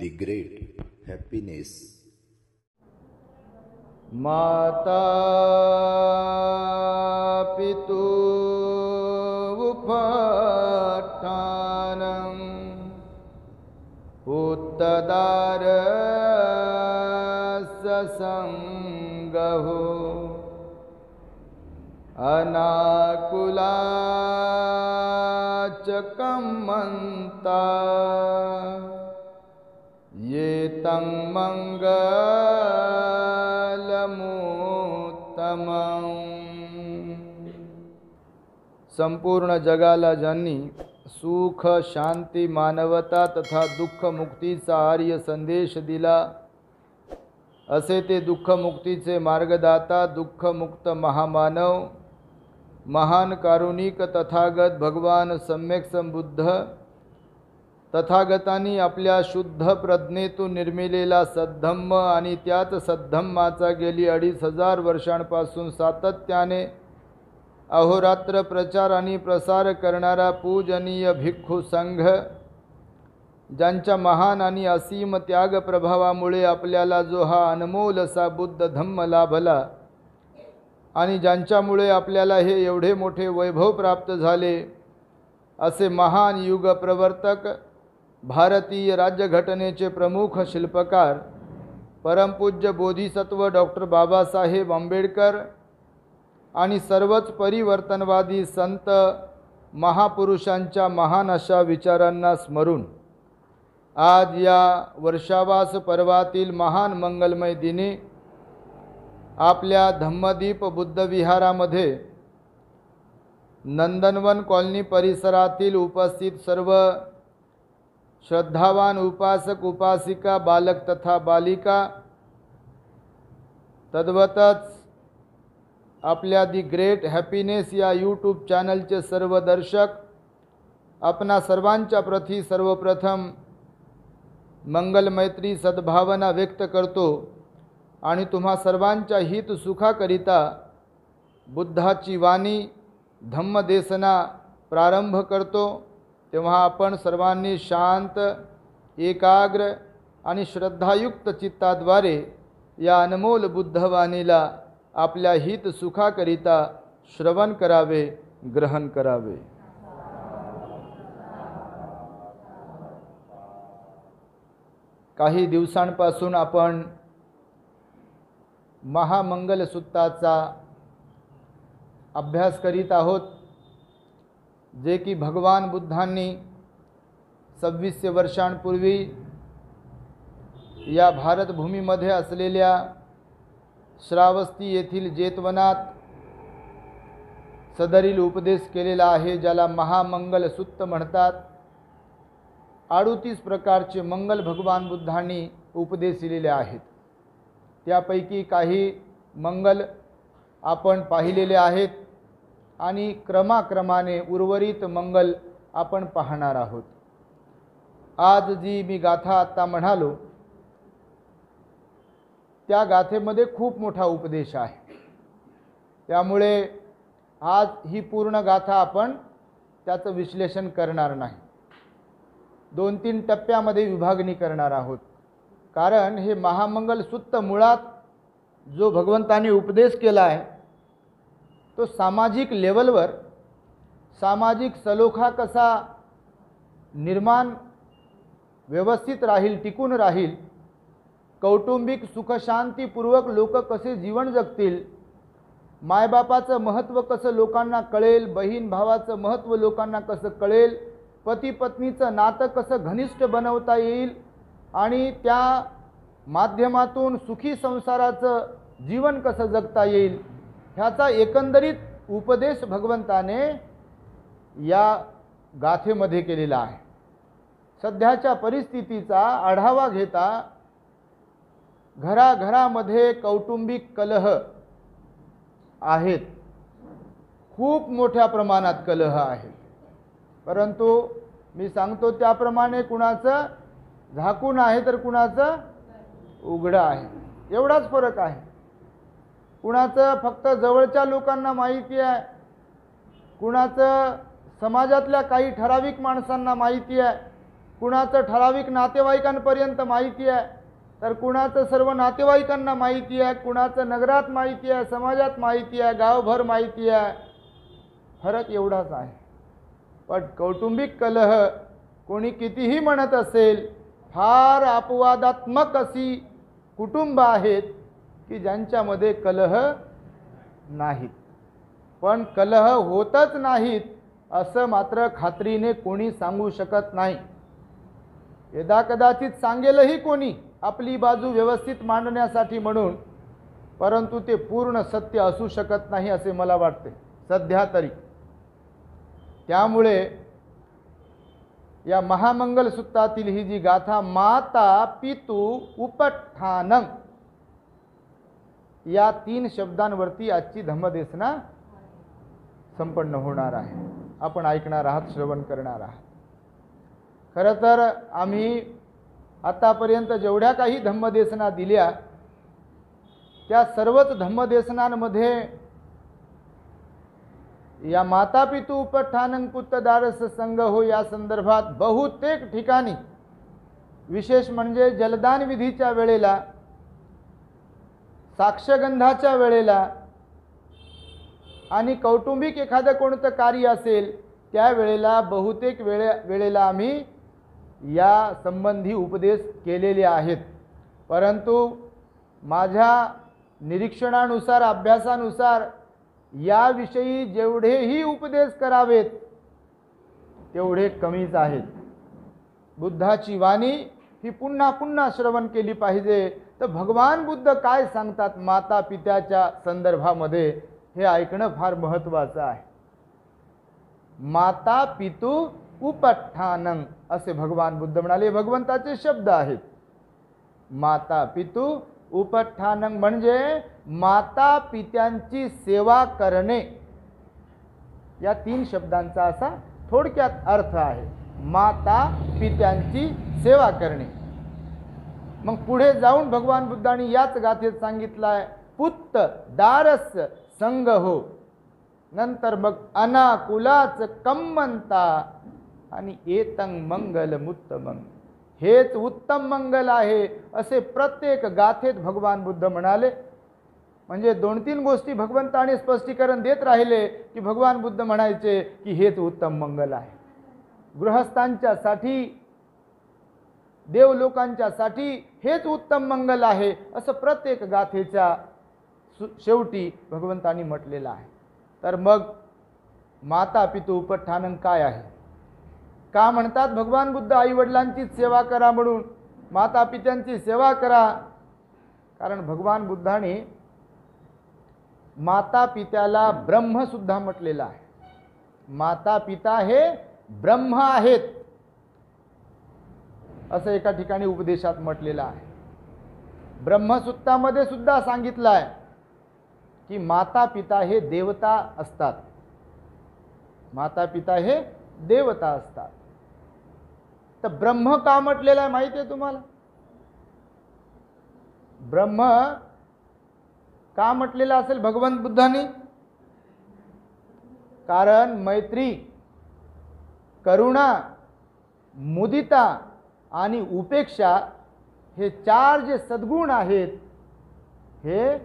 The Great Happiness. माता पितु उपठानं उत्तदार ससंगहो अनाकुला कम्मन्ता ये तं मंगलमुत्तमम्। संपूर्ण जगाला ज्यांनी सुख शांती मानवता तथा दुःख मुक्तीचा आर्य संदेश दिला, असे ते दुःख मुक्तीचे मार्गदाता दुःखमुक्त महामानव महान कारुणिक तथागत भगवान सम्यक संबुद्ध तथागतांनी आपल्या शुद्ध प्रज्ञेतून निर्मिलेला सद्धम्म आणि त्याच सद्धम्माचा गेली 2500 वर्षांपासून सातत्याने अहोरात्र प्रचार आणि प्रसार करणारा पूजनीय भिक्खू संघ, ज्यांच्या महान आणि असीम त्याग प्रभावामुळे आपल्याला जो हा अनमोल असा बुद्ध धम्म लाभला आणि ज्यांच्यामुळे आपल्याला हे एवढे मोठे वैभव प्राप्त झाले, असे महान युग प्रवर्तक भारतीय राज्यघटनेचे प्रमुख शिल्पकार परमपूज्य बोधिसत्व डॉक्टर बाबासाहेब आंबेडकर आणि सर्वच परिवर्तनवादी संत महापुरुषांच्या महान अशा विचारांना स्मरून आज या वर्षावास पर्वातील महान मंगलमय दिनी आपल्या धम्मदीप बुद्धविहारामध्ये नंदनवन कॉलनी परिसरातील उपस्थित सर्व श्रद्धावान उपासक उपासिका बालक तथा बालिका, तद्वतच आपल्या दी ग्रेट हॅपीनेस या यूट्यूब चॅनलचे सर्व दर्शक, आपणा सर्वांच्या प्रती सर्वप्रथम मंगल मैत्री सद्भावना व्यक्त करतो आणि तुम्हा सर्वांच्या हित सुखाकरिता बुद्धाची वाणी धम्मदेशना प्रारंभ करतो। तेव्हा आपण सर्वांनी शांत एकाग्र आणि श्रद्धायुक्त चित्ताद्वारे या अनमोल बुद्धवाणीला आपल्या हित सुखाकरिता श्रवण करावे, ग्रहण करावे। काही दिवसांपासून आपण महामंगल सूत्राचा अभ्यास करीत आहोत, जे की भगवान बुद्धांनी 2600 वर्षांपूर्वी या भारतभूमीमध्ये असलेल्या श्रावस्ती येथील जेतवनात सदरील उपदेश केलेला आहे, ज्याला महामंगल सूत्र म्हणतात। 38 प्रकारचे मंगल भगवान बुद्धांनी उपदेश दिलेले आहेत। त्यापैकी काही मंगल आपण पाहिलेले आहेत आणि क्रमाक्रमाने उर्वरित मंगल आपण पाहणार आहोत। आज जी मी गाथा आता म्हणालो, त्या गाथेमध्ये खूप मोठा उपदेश आहे। त्यामुळे आज ही पूर्ण गाथा आपण त्याचं विश्लेषण करणार नाही, 2-3 टप्प्यामध्ये विभागणी करणार आहोत। कारण हे महामंगल सूत्र मुळात जो भगवंतांनी उपदेश केला आहे, तो सामाजिक लेवलवर सामाजिक सलोखा कसा निर्माण व्यवस्थित राहील, टिकून राहील, कौटुंबिक सुखशांतीपूर्वक लोक कसे जीवन जगतील, मायबापाचं महत्त्व कसं लोकांना कळेल, बहीण भावाचं महत्त्व लोकांना कसं कळेल, पती पत्नीचं नातं कसं घनिष्ठ बनवता येईल आणि त्या माध्यमातून सुखी संसाराचं जीवन कसं जगता येईल, ह्याचा एकंदरीत उपदेश भगवंताने या गाथेमध्ये केलेला आहे। सध्याच्या परिस्थितीचा आढावा घेता घराघरामध्ये कौटुंबिक कलह आहेत, खूप मोठ्या प्रमाणात कलह आहेत, परंतु मी सांगतो त्याप्रमाणे कुणाचं झाकून आहे तर कुणाचं उघडं आहे, एवढाच फरक आहे। कुणाचं फक्त जवळच्या लोकांना माहिती आहे, कुणाचं समाजातल्या काही ठराविक माणसांना माहिती आहे, कुणाचं ठराविक नातेवाईकांपर्यंत माहिती आहे, तर कुणाचं सर्व नातेवाईकांना माहिती आहे, कुणाचं नगरात माहिती आहे, समाजात माहिती आहे, गावभर माहिती आहे. फरक एवढाच आहे. पण कौटुंबिक कलह कोणी कितीही म्हणत असेल, फार अपवादात्मक अशी कुटुंब आहेत की ज्यांच्यामध्ये कलह नाहीत. पण कलह होतच नाहीत असं मात्र खात्रीने कोणी सांगू शकत नाही. यदा कदाचित सांगेलही कोणी आपली बाजू व्यवस्थित मांडण्यासाठी म्हणून, परंतु ते पूर्ण सत्य असू शकत नाही असे मला वाटते सध्या तरी. त्यामुळे या महामंगल सूत्रातील ही जी गाथा माता पितू उपठानं या 3 शब्दांवरती आजची धम्मदेसना संपन्न होणार आहे. आपण ऐकणार आहात, श्रवण करणार आहात. खरं तर आम्ही आतापर्यंत जेवढ्या काही धम्मदेसना दिल्या त्या सर्वच धम्मदेसनांमध्ये या माता पितू उपठानं पुत्तदारस संग हो या संदर्भात बहुतेक ठिकाणी, विशेष म्हणजे जलदान विधीच्या वेळेला, साक्षगंधाच्या वेळेला आणि कौटुंबिक एखादं कोणतं कार्य असेल त्यावेळेला बहुतेक वेळेला आम्ही या संबंधी उपदेश केलेले आहेत. परंतु माझ्या निरीक्षणानुसार, अभ्यासानुसार याविषयी जेवढेही उपदेश करावेत तेवढे कमीच आहेत. बुद्धाची वाणी ही पुन्हा पुन्हा श्रवण केली पाहिजे. तर भगवान बुद्ध काय सांगतात माता पित्याच्या संदर्भामध्ये हे ऐकणं फार महत्त्वाचं आहे. माता पितू उपठानं असे भगवान बुद्ध म्हणाले. भगवंताचे शब्द आहेत. माता पितू उपठानं म्हणजे माता पित्यांची सेवा करणे. या 3 शब्दांचा असा थोडक्यात अर्थ आहे, माता पित्यांची सेवा करणे. मग पुढे जाऊन भगवान बुद्धांनी याच गाथेत सांगितलं आहे, पुत्त दारस संग हो. नंतर मग अनाकुलाच कम्मंता आणि एतं मंगल मुत्तमं, हेच उत्तम मंगल आहे असे प्रत्येक गाथेत भगवान बुद्ध म्हणाले. म्हणजे 2-3 गोष्टी भगवंताने स्पष्टीकरण देत राहिले की भगवान बुद्ध म्हणायचे की हेच उत्तम मंगल आहे. गृहस्थांच्यासाठी, देवलोकांच्यासाठी हेच उत्तम मंगल आहे असं प्रत्येक गाथेच्या शेवटी भगवंतांनी म्हटलेलं आहे. तर मग माता पितू उपठानं काय आहे? का म्हणतात भगवान बुद्ध आईवडिलांची सेवा करा म्हणून, माता पित्यांची सेवा करा? कारण भगवान बुद्धाने माता पित्याला ब्रह्म सुद्धा म्हटलेलं आहे. माता पिता हे ब्रह्म आहेत असं एका ठिकाणी उपदेशात म्हटलेलं आहे. ब्रह्मसूत्रामध्ये सुद्धा सांगितलं आहे की माता पिता हे देवता असतात. माता पिता हे देवता असतात. तर ब्रह्म का म्हटलेलं आहे माहिती आहे तुम्हाला? ब्रह्म का म्हटलेलं असेल भगवंत बुद्धांनी? कारण मैत्री, करुणा, मुदिता आणि उपेक्षा हे 4 जे सद्गुण आहेत, हे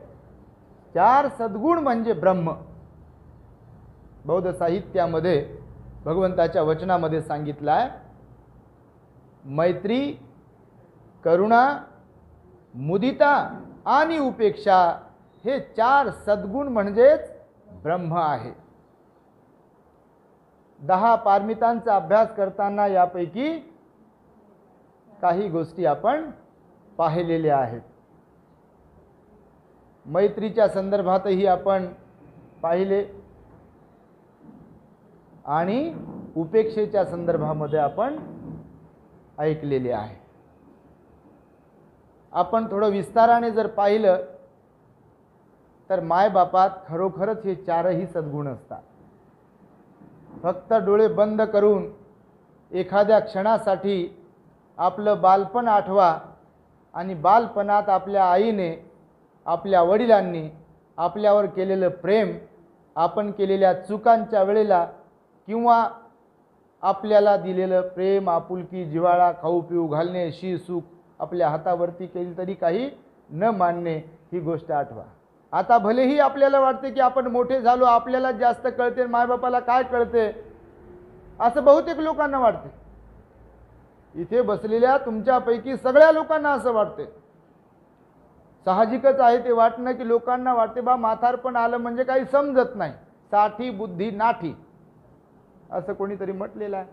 4 सद्गुण म्हणजे ब्रह्म. बौद्ध साहित्यामध्ये भगवंताच्या वचनामध्ये सांगितलं आहे, मैत्री, करुणा, मुदिता आणि उपेक्षा हे 4 सद्गुण म्हणजेच ब्रह्म आहे. 10 पारमितांचा अभ्यास करताना यापैकी काही गोष्टी आपण पाहिलेल्या आहेत. मैत्रीच्या संदर्भातही आपण पाहिले आणि उपेक्षेच्या संदर्भामध्ये आपण ऐकलेले आहे. आपण थोडं विस्ताराने जर पाहिलं तर मायबापात खरोखरच हे 4ही सद्गुण असतात. फक्त डोळे बंद करून एखाद्या क्षणासाठी आपलं बालपण आठवा आणि बालपणात आपल्या आईने, आपल्या वडिलांनी आपल्यावर केलेलं प्रेम, आपण केलेल्या चुकांच्या वेळेला किंवा आपल्याला दिलेलं प्रेम, आपुलकी, जिव्हाळा, खाऊ पिऊ घालणे, शी सुख आपल्या हातावरती केली तरी काही न मानणे, ही गोष्ट आठवा. आता भलेही आपल्याला वाटते की आपण मोठे झालो, आपल्याला जास्त कळते, मायबापाला काय कळते, असं बहुतेक लोकांना वाटते. इथे बसलेल्या तुमच्यापैकी सगळ्या लोकांना असं वाटते. साहजिकच आहे ते वाटणं की लोकांना वाटते बा म्हातारपण आलं म्हणजे काही समजत नाही, साठी बुद्धी नाठी, असं कोणीतरी म्हटलेलं आहे.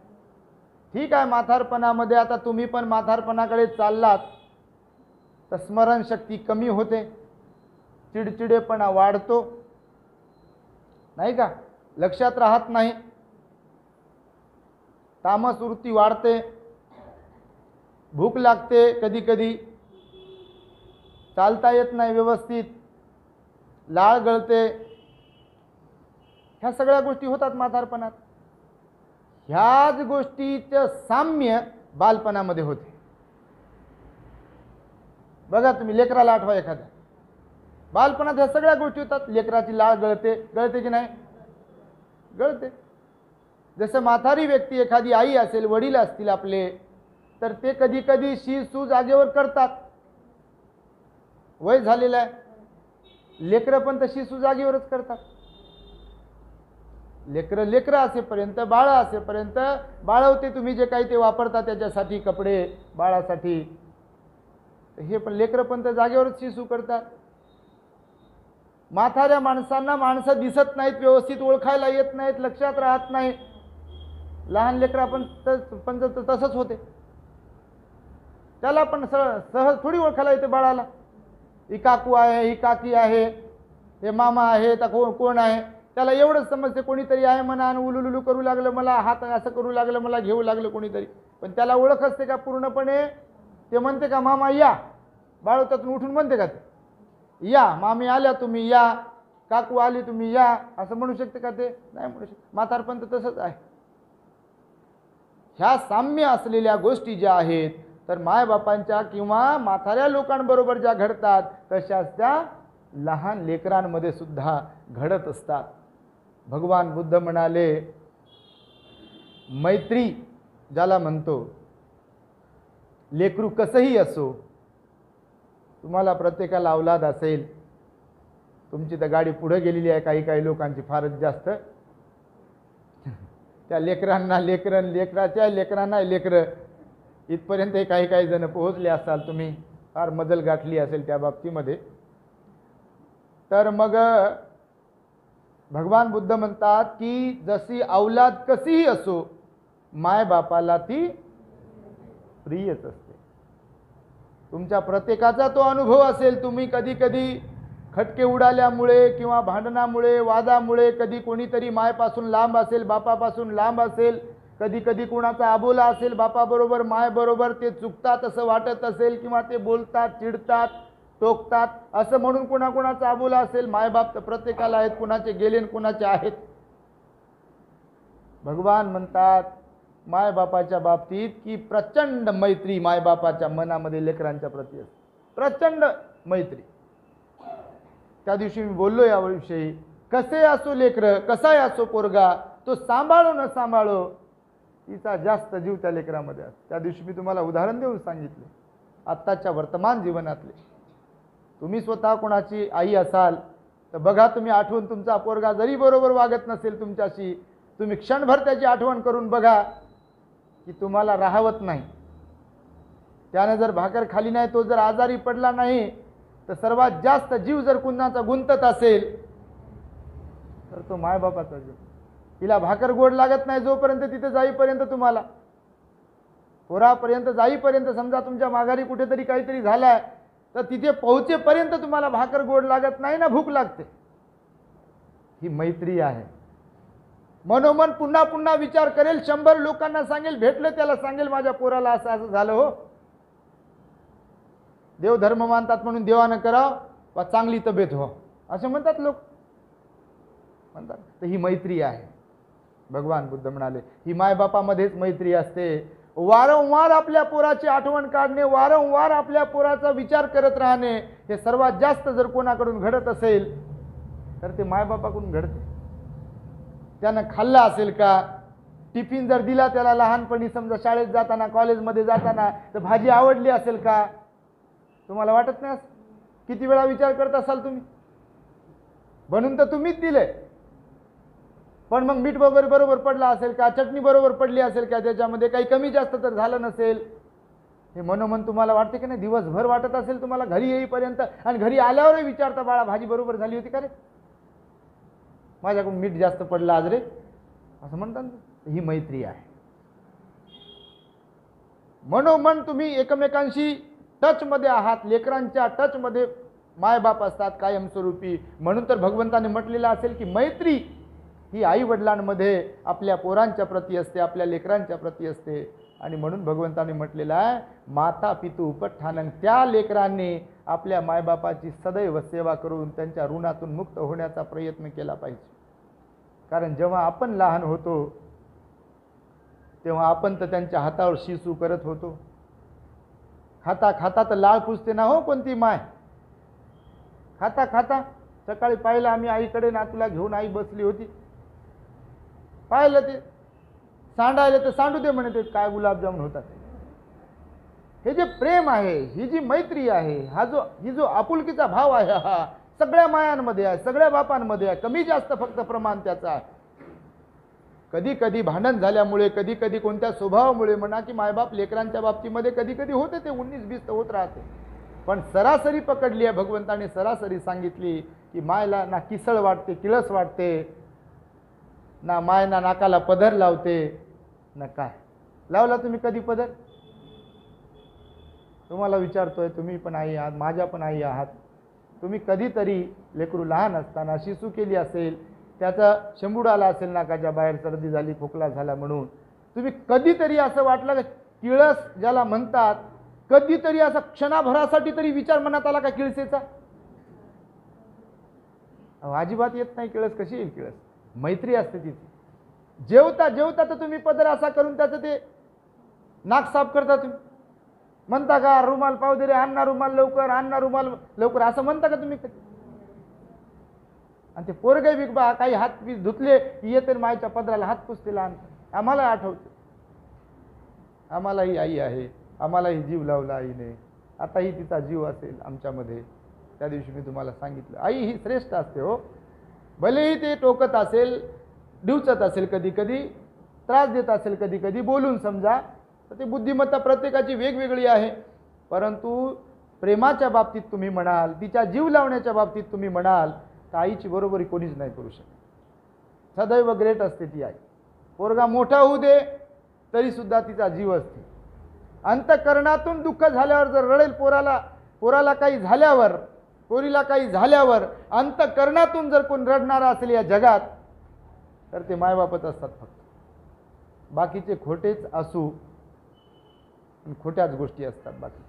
ठीक आहे, म्हातारपणामध्ये आता तुम्ही पण म्हातारपणाकडे चाललात तर स्मरणशक्ती कमी होते, चिडचिडेपणा वाढतो, नाही का, लक्षात राहत नाही, तामस वृत्ती वाढते, भूक लागते, कधी कधी चालता येत नाही व्यवस्थित, लाळ गळते, ह्या सगळ्या गोष्टी होतात म्हातारपणात. ह्याच गोष्टीचं साम्य बालपणामध्ये होते. बघा तुम्ही लेकराला आठवा, एखाद्या बालपणात ह्या सगळ्या गोष्टी होतात. लेकराची लाळ गळते, गळते की नाही, गळते. जसं म्हातारी व्यक्ती एखादी आई असेल, वडील असतील आपले, तर ते कधी कधी शी सू जागेवर करतात, वय झालेलं आहे. लेकरं पण तशी सू जागेवरच करतात. लेकरं असेपर्यंत, बाळ असेपर्यंत बाळवते तुम्ही जे काही ते वापरता त्याच्यासाठी, कपडे बाळासाठी, हे पण लेकरं पण तर जागेवरच शिसू करतात. म्हाताऱ्या माणसांना माणसं दिसत नाहीत, व्यवस्थित ओळखायला येत नाहीत, लक्षात राहत नाही. लहान लेकरा पण तसंच होते, त्याला पण सहज थोडी ओळखायला येते बाळाला. ही काकू आहे, ही काकी आहे, हे मामा आहे, तर कोण आहे, त्याला एवढंच समजते कोणीतरी आहे म्हणा, आणि उलुलुलू करू लागलं, मला हात असं करू लागलं, मला घेऊ लागलं कोणीतरी, पण त्याला ओळख असते का पूर्णपणे? ते म्हणते का मामा या, बाळ त्यातून उठून म्हणते का ते या, मामी आल्या तुम्ही या, काकू आली तुम्ही या, असं म्हणू शकते का? ते नाही म्हणू शकते. म्हातारपण तर तसंच आहे. ह्या साम्य असलेल्या गोष्टी ज्या आहेत, तर मायबापांच्या किंवा म्हाताऱ्या लोकांबरोबर ज्या घडतात, तशाच त्या लहान लेकरांमध्ये सुद्धा घडत असतात. भगवान बुद्ध म्हणाले, मैत्री ज्याला म्हणतो, लेकरू कसंही असो, तुम्हाला प्रत्येकाला औलाद असेल, तुमची तर गाडी पुढे गेलेली आहे काही काही लोकांची फारच जास्त, त्या लेकरांना लेकरं, लेकराच्या लेकरांना लेकरं, इथपर्यंत काही काही जण पोहोचले असाल, तुम्ही फार मजल गाठली असेल त्या बाबतीमध्ये. तर मग भगवान बुद्ध म्हणतात की जशी औलाद कशीही असो, माय बापाला ती प्रियच असते. तुमच्या प्रत्येकाचा तो अनुभव असेल. तुम्ही कधी कधी खटके उडाल्यामुळे किंवा भांडणामुळे, वादामुळे, कधी कोणीतरी मायपासून लांब असेल, बापापासून लांब असेल, कधी कधी कोणाचा अबोला असेल बापाबरोबर, मायबरोबर, ते चुकतात असं वाटत असेल, किंवा ते बोलतात, चिडतात, टोकतात, असं म्हणून कोणाकोणाचा अबोला असेल. मायबाप तर प्रत्येकाला आहेत, कुणाचे गेले आणि कुणाचे आहेत. भगवान म्हणतात मायबापाच्या बाबतीत की प्रचंड मैत्री मायबापाच्या मनामध्ये लेकरांच्या प्रती असते, प्रचंड मैत्री. त्या दिवशी मी बोललो याविषयी, कसे असो लेकरं, कसाही असो पोरगा, तो सांभाळो न सांभाळो, तिचा जास्त जीव त्या लेकरामध्ये असतो. त्या दिवशी मी तुम्हाला उदाहरण देऊन सांगितले, आत्ताच्या वर्तमान जीवनातले. तुम्ही स्वतः कोणाची आई असाल तर बघा, तुम्ही आठवण, तुमचा पोरगा जरी बरोबर वागत नसेल तुमच्याशी, तुम्ही क्षणभर त्याची आठवण करून बघा की तुम्हाला राहवत नाही. त्याने जर भाकर खाली नाही, तो जर आजारी पडला नाही, तर सर्वात जास्त जीव जर कुणाचा गुंतत असेल तर तो मायबापाचा जीव. तिला भाकर गोड लागत नाही जोपर्यंत, तिथे जाईपर्यंत, तुम्हाला पोरापर्यंत जाईपर्यंत, समजा तुमच्या माघारी कुठेतरी काहीतरी झालाय तर तिथे पोहोचेपर्यंत तुम्हाला भाकर गोड लागत नाही ना, भूक लागते. ही मैत्री आहे. मनोमन पुन्हा पुन्हा विचार करेल, 100 लोकांना सांगेल, भेटलं त्याला सांगेल माझ्या पोराला असं असं झालं हो, देव धर्म मानतात म्हणून देवानं करावं, वा चांगली तब्येत हो, असे म्हणतात लोक, म्हणतात. तर ही मैत्री आहे. भगवान बुद्ध म्हणाले ही मायबापामध्येच मैत्री असते. वारंवार आपल्या पोराची आठवण काढणे, वारंवार आपल्या पोराचा विचार करत राहणे, हे सर्वात जास्त जर कोणाकडून घडत असेल तर ते मायबापाकडून घडते. त्यानं खाल्लं असेल का, टिफिन जर दिला त्याला लहानपणी, समजा शाळेत जाताना, कॉलेजमध्ये जाताना, तर भाजी आवडली असेल का? तुम्हाला वाटत नाही? किती वेळा विचार करत असाल तुम्ही? बनवून तर तुम्हीच दिले, पण मग मीठ वगैरे बरोबर पडला असेल का? चटणी बरोबर पडली असेल का? त्याच्यामध्ये काही कमी जास्त तर झालं नसेल? हे मनोमन तुम्हाला वाटते की नाही? दिवसभर वाटत असेल तुम्हाला घरी येईपर्यंत, आणि घरी आल्यावरही विचारता, बाळा भाजी बरोबर झाली होती का रे? माझ्याकडून मीठ जास्त पडलं आज रे, असं म्हणतात. ही मैत्री आहे. मनोमन तुम्ही एकमेकांशी टचमध्ये आहात. लेकरांच्या टचमध्ये मायबाप असतात कायमस्वरूपी. म्हणून तर भगवंताने म्हटलेलं असेल की मैत्री ही आई वडिलांमध्ये आपल्या पोरांच्या प्रती असते, आपल्या लेकरांच्या प्रती असते. आणि म्हणून भगवंताने म्हटलेलं आहे, माता पितू उपठानंग, त्या लेकरांनी आपल्या मायबापाची सदैव सेवा करून त्यांच्या ऋणातून मुक्त होण्याचा प्रयत्न केला पाहिजे. कारण जेव्हा आपण लहान होतो तेव्हा आपण तर त्यांच्या हातावर शिसू करत होतो. खाता खाता तर लाळ पुसते ना हो कोणती माय. खाता खाता सकाळी पाहिलं आम्ही आईकडे, नातूला घेऊन आई बसली होती, पाहिलं ते सांडायला तर सांडू दे म्हणे, ते काय गुलाबजामुन होतात. हे जे प्रेम आहे, ही जी मैत्री आहे, ही जो आपुलकीचा भाव आहे, हा सगळ्या मायांमध्ये आहे, सगळ्या बापांमध्ये आहे. कमी जास्त फक्त प्रमाण त्याचा आहे. कधी कधी भांडण झाल्यामुळे, कधी कधी कोणत्या स्वभावामुळे म्हणा की मायबाप लेकरांच्या बाबतीमध्ये कधी कधी होते, ते 19-20 होत राहते. पण सरासरी पकडली आहे भगवंताने, सरासरी सांगितली की मायला ना किसळ वाटते, किळस वाटते, ना माय ना नाकाला पदर लावते, ना काय. लावला तुम्ही कधी पदर? तुम्हाला विचारतोय, तुम्ही पण आई आहात, माझ्या पण आई आहात. तुम्ही कधीतरी लेकरू लहान असताना शिसू केली असेल, त्याचा शेंबूड आला असेल नाकाच्या बाहेर, सर्दी झाली, खोकला झाला म्हणून, तुम्ही कधीतरी असं वाटलं का किळस ज्याला म्हणतात, कधीतरी असा क्षणाभरासाठी तरी विचार मनात आला का किळसेचा? अजिबात येत नाही. किळस कशी येईल? किळस मैत्री असते तिथे. जेवता जेवता तर तुम्ही पदर असा करून त्याचं ते नाक साफ करता. तुम्ही म्हणता का रुमाल पाव दे रे, आणणार रुमाल लवकर, आणणार रुमाल लवकर, असं म्हणता का तुम्ही? आणि ते पोरगे बिगबा काही हात पीस धुतले की येते मायच्या पदराला हात पुसते लहान. आम्हाला आठवते, आम्हालाही आई आहे, आम्हालाही जीव लावला आईने. आताही तिचा जीव असेल आमच्यामध्ये. त्या दिवशी मी तुम्हाला सांगितलं, आई ही श्रेष्ठ असते हो. भलेही ते टोकत असेल, डिवचत असेल, कधी कधी त्रास देत असेल, कधी कधी बोलून समजा, तर ती बुद्धिमत्ता प्रत्येकाची वेगवेगळी आहे. परंतु प्रेमाच्या बाबतीत तुम्ही म्हणाल, तिच्या जीव लावण्याच्या बाबतीत तुम्ही म्हणाल, तर आईची बरोबरी कोणीच नाही करू शकत. सदैव ग्रेट असते ती आई. पोरगा मोठा होऊ दे तरी सुद्धा तिचा जीव असते. अंतःकरणातून दुःख झाल्यावर जर रडेल, पोराला काही झाल्यावर, पोरीला काही झाल्यावर अंतःकरणातून जर कोण रडणारा असेल या जगात, तर ते मायबापच असतात फक्त. बाकीचे खोटेच असू, खोट्याच गोष्टी असतात. बाकी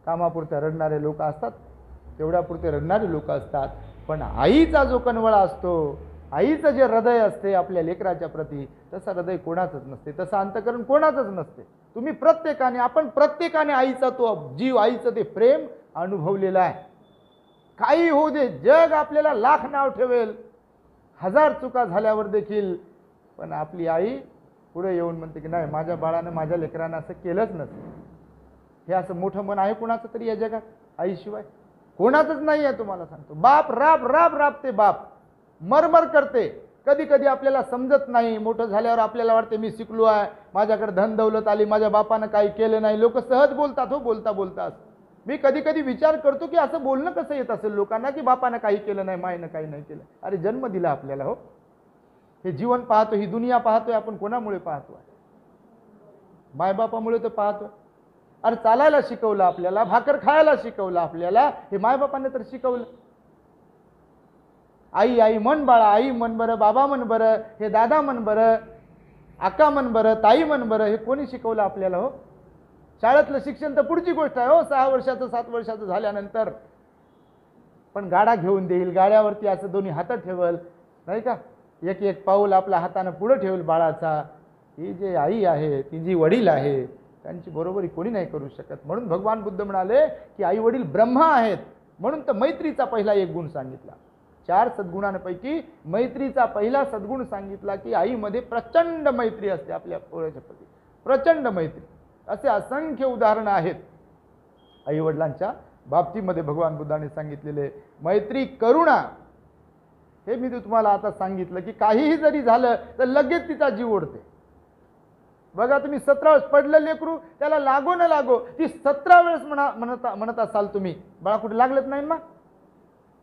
कामापुरत्या रडणारे लोक असतात, तेवढ्यापुरते रडणारे लोक असतात. पण आईचा जो कणवळा असतो, आईचं जे हृदय असते आपल्या लेकराच्या प्रती, तसं हृदय कोणाचंच नसते, तसं अंतःकरण कोणाचंच नसते. तुम्ही प्रत्येकाने, आपण प्रत्येकाने आईचा तो जीव, आईचं ते प्रेम अनुभवलेलं आहे. काही होऊ दे, जग आपल्याला लाख नाव ठेवेल, 1000 चुका झाल्यावर देखील, पण आपली आई पुढे येऊन म्हणते की नाही, माझ्या बाळानं, माझ्या लेकरानं असं केलंच नसेल. हे असं मोठं मन आहे कोणाचं तरी या जगात? आईशिवाय कोणाचंच नाही आहे. तुम्हाला सांगतो, बाप राबते, बाप मरमर करते. कधी कधी आपल्याला समजत नाही. मोठं झाल्यावर आपल्याला वाटते मी शिकलो आहे, माझ्याकडे धन दौलत आली, माझ्या बापानं काही केलं नाही. लोक सहज बोलतात हो, बोलता. मी कधी कधी विचार करतो की असं बोलणं कसं येत असेल लोकांना की बापानं काही केलं नाही, मायनं काही नाही केलं. अरे जन्म दिला आपल्याला हो, हे जीवन पाहतो, ही दुनिया पाहतोय आपण, कोणामुळे पाहतोय? मायबापामुळे तर पाहतोय. अरे चालायला शिकवलं आपल्याला, भाकर खायला शिकवलं आपल्याला, हे मायबापाने तर शिकवलं. आई म्हण बाळा, आई म्हण बरं, बाबा म्हण बरं, हे दादा म्हण बरं, आका म्हण बरं, ताई म्हण बरं, हे कोणी शिकवलं आपल्याला हो? शाळेतलं शिक्षण तर पुढची गोष्ट आहे हो, 6 वर्षाचं 7 वर्षाचं झाल्यानंतर. पण गाडा घेऊन देईल, गाड्यावरती असं दोन्ही हात ठेवल, नाही का, एक पाऊल आपल्या हातानं पुढे ठेवल बाळाचा. ही जे आई आहे, ती जी वडील आहे, त्यांची बरोबरी कोणी नाही करू शकत. म्हणून भगवान बुद्ध म्हणाले की आई वडील ब्रह्मा आहेत. म्हणून तर मैत्रीचा पहिला एक गुण सांगितला. 4 सद्गुणांपैकी मैत्रीचा पहिला सद्गुण सांगितला की आईमध्ये प्रचंड मैत्री असते आपल्या पोराच्या प्रती, प्रचंड मैत्री. असे असंख्य उदाहरणं आहेत आई वडिलांच्या बाबतीमध्ये भगवान बुद्धाने सांगितलेले. मैत्री, करुणा, हे मी तुम्हाला आता सांगितलं की काहीही जरी झालं तर लगेच तिचा जीव ओढते. बघा तुम्ही 17 वेळेस पडलं लेकरू, त्याला लागो न लागो ती 17 वेळेस म्हणत असाल तुम्ही, बाळा कुठे लागलंच नाही, मग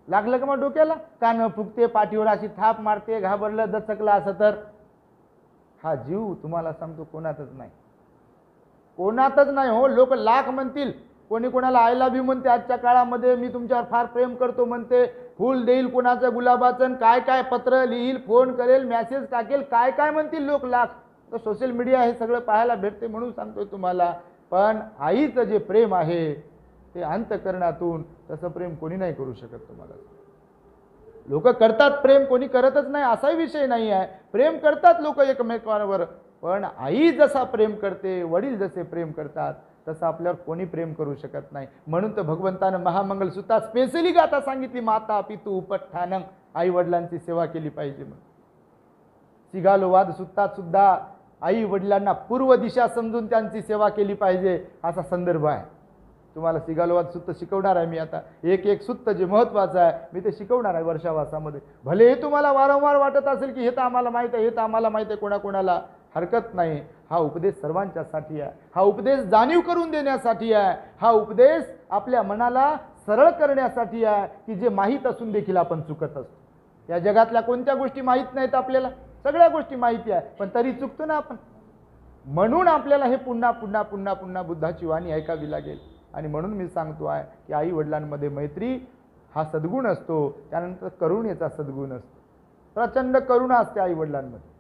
लागलं का मग डोक्याला, कान फुगते, पाठीवर अशी थाप मारते, घाबरलं दचकला असं तर हा जीव तुम्हाला सांगतो कोणातच नाही, कोणातच नाही हो. लोक लाख म्हणतील, कोणी कोणाला आय लव्ह यू म्हणते आजच्या काळामध्ये, मी तुमच्यावर फार प्रेम करतो म्हणते, फूल देईल कोणाचं गुलाबाचं, काय काय पत्र लिहील, फोन करेल, मेसेज टाकेल, काय काय म्हणतील लोक लाख. तर सोशल मीडिया हे सगळं पाहायला भेटते म्हणून सांगतोय तुम्हाला. पण आईचं जे प्रेम आहे ते अंतःकरणातून, तसं प्रेम कोणी नाही करू शकत तुम्हाला. लोक करतात प्रेम, कोणी करतच नाही असाही विषय नाही आहे, प्रेम करतात लोक एकमेकांवर. पण आई जसा प्रेम करते, वडील जसे प्रेम करतात तसं आपल्यावर कोणी प्रेम करू शकत नाही. म्हणून तर भगवंतानं महामंगल सुता स्पेशली गाथा सांगितली, माता पितू उपत्थानं, आई वडिलांची सेवा केली पाहिजे म्हणून. सिगालोवाद सुत्तात सुद्धा आई वडिलांना पूर्व दिशा समजून त्यांची सेवा केली पाहिजे असा संदर्भ आहे. तुम्हाला सिगालोवाद सुत्त शिकवणार आहे मी आता, एक सुत्त जे महत्त्वाचं आहे मी ते शिकवणार आहे वर्षावासामध्ये. भले हे तुम्हाला वारंवार वाटत असेल की हे तर आम्हाला माहीत आहे, हे तर आम्हाला माहीत आहे, कोणाकोणाला हरकत नाही. हा उपदेश सर्वांच्यासाठी आहे, हा उपदेश जाणीव करून देण्यासाठी आहे, हा उपदेश आपल्या मनाला सरळ करण्यासाठी आहे की जे माहीत असून देखील आपण चुकत असतो. या जगातल्या कोणत्या गोष्टी माहीत नाहीत आपल्याला, सगळ्या गोष्टी माहिती आहे पण तरी चुकतो ना आपण. म्हणून आपल्याला हे पुन्हा पुन्हा पुन्हा पुन्हा बुद्धाची वाणी ऐकावी लागेल. आणि म्हणून मी सांगतो आहे की आई वडिलांमध्ये मैत्री हा सद्गुण असतो, त्यानंतर करुणेचा सद्गुण असतो. प्रचंड करुणा असते आई वडिलांमध्ये.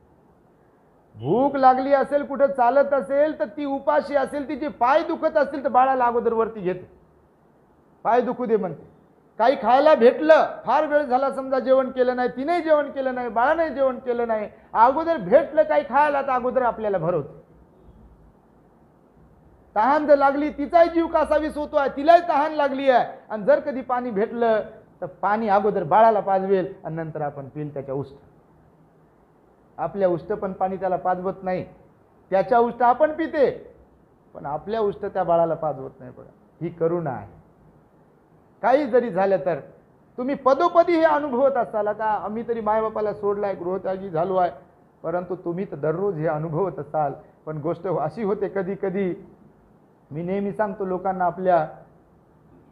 भूक लागली असेल, कुठे चालत असेल तर ती उपाशी असेल, तिचे पाय दुखत असतील तर बाळाला अगोदर वरती घेते, पाय दुखू दे म्हणते. काही खायला भेटलं, फार वेळ झाला समजा जेवण केलं नाही, तिने जेवण केलं नाही, बाळाने जेवण केलं नाही, अगोदर भेटलं काही खायला तर अगोदर आपल्याला भरवते. तहान जर लागली, तिचाही जीव कासावीस होतो आहे, तिलाही तहान लागली आहे, आणि जर कधी पाणी भेटलं तर पाणी अगोदर बाळाला पाजवेल आणि नंतर आपण पिल त्याच्या उष्ट. आपल्या उष्ट पण पाणी त्याला पाजवत नाही, त्याच्या उष्ट आपण पिते पण आपल्या उष्ट त्या बाळाला पाजवत नाही. बघा ही करुणा आहे. काही जरी झालं तर तुम्ही पदोपदी हे अनुभवत असाल. आता आम्ही तरी मायबापाला सोडलाय, गृहत्यागी झालो आहे, परंतु तुम्ही तर दररोज हे अनुभवत असाल. पण गोष्ट अशी होते कधी कधी, मी नेहमी सांगतो लोकांना आपल्या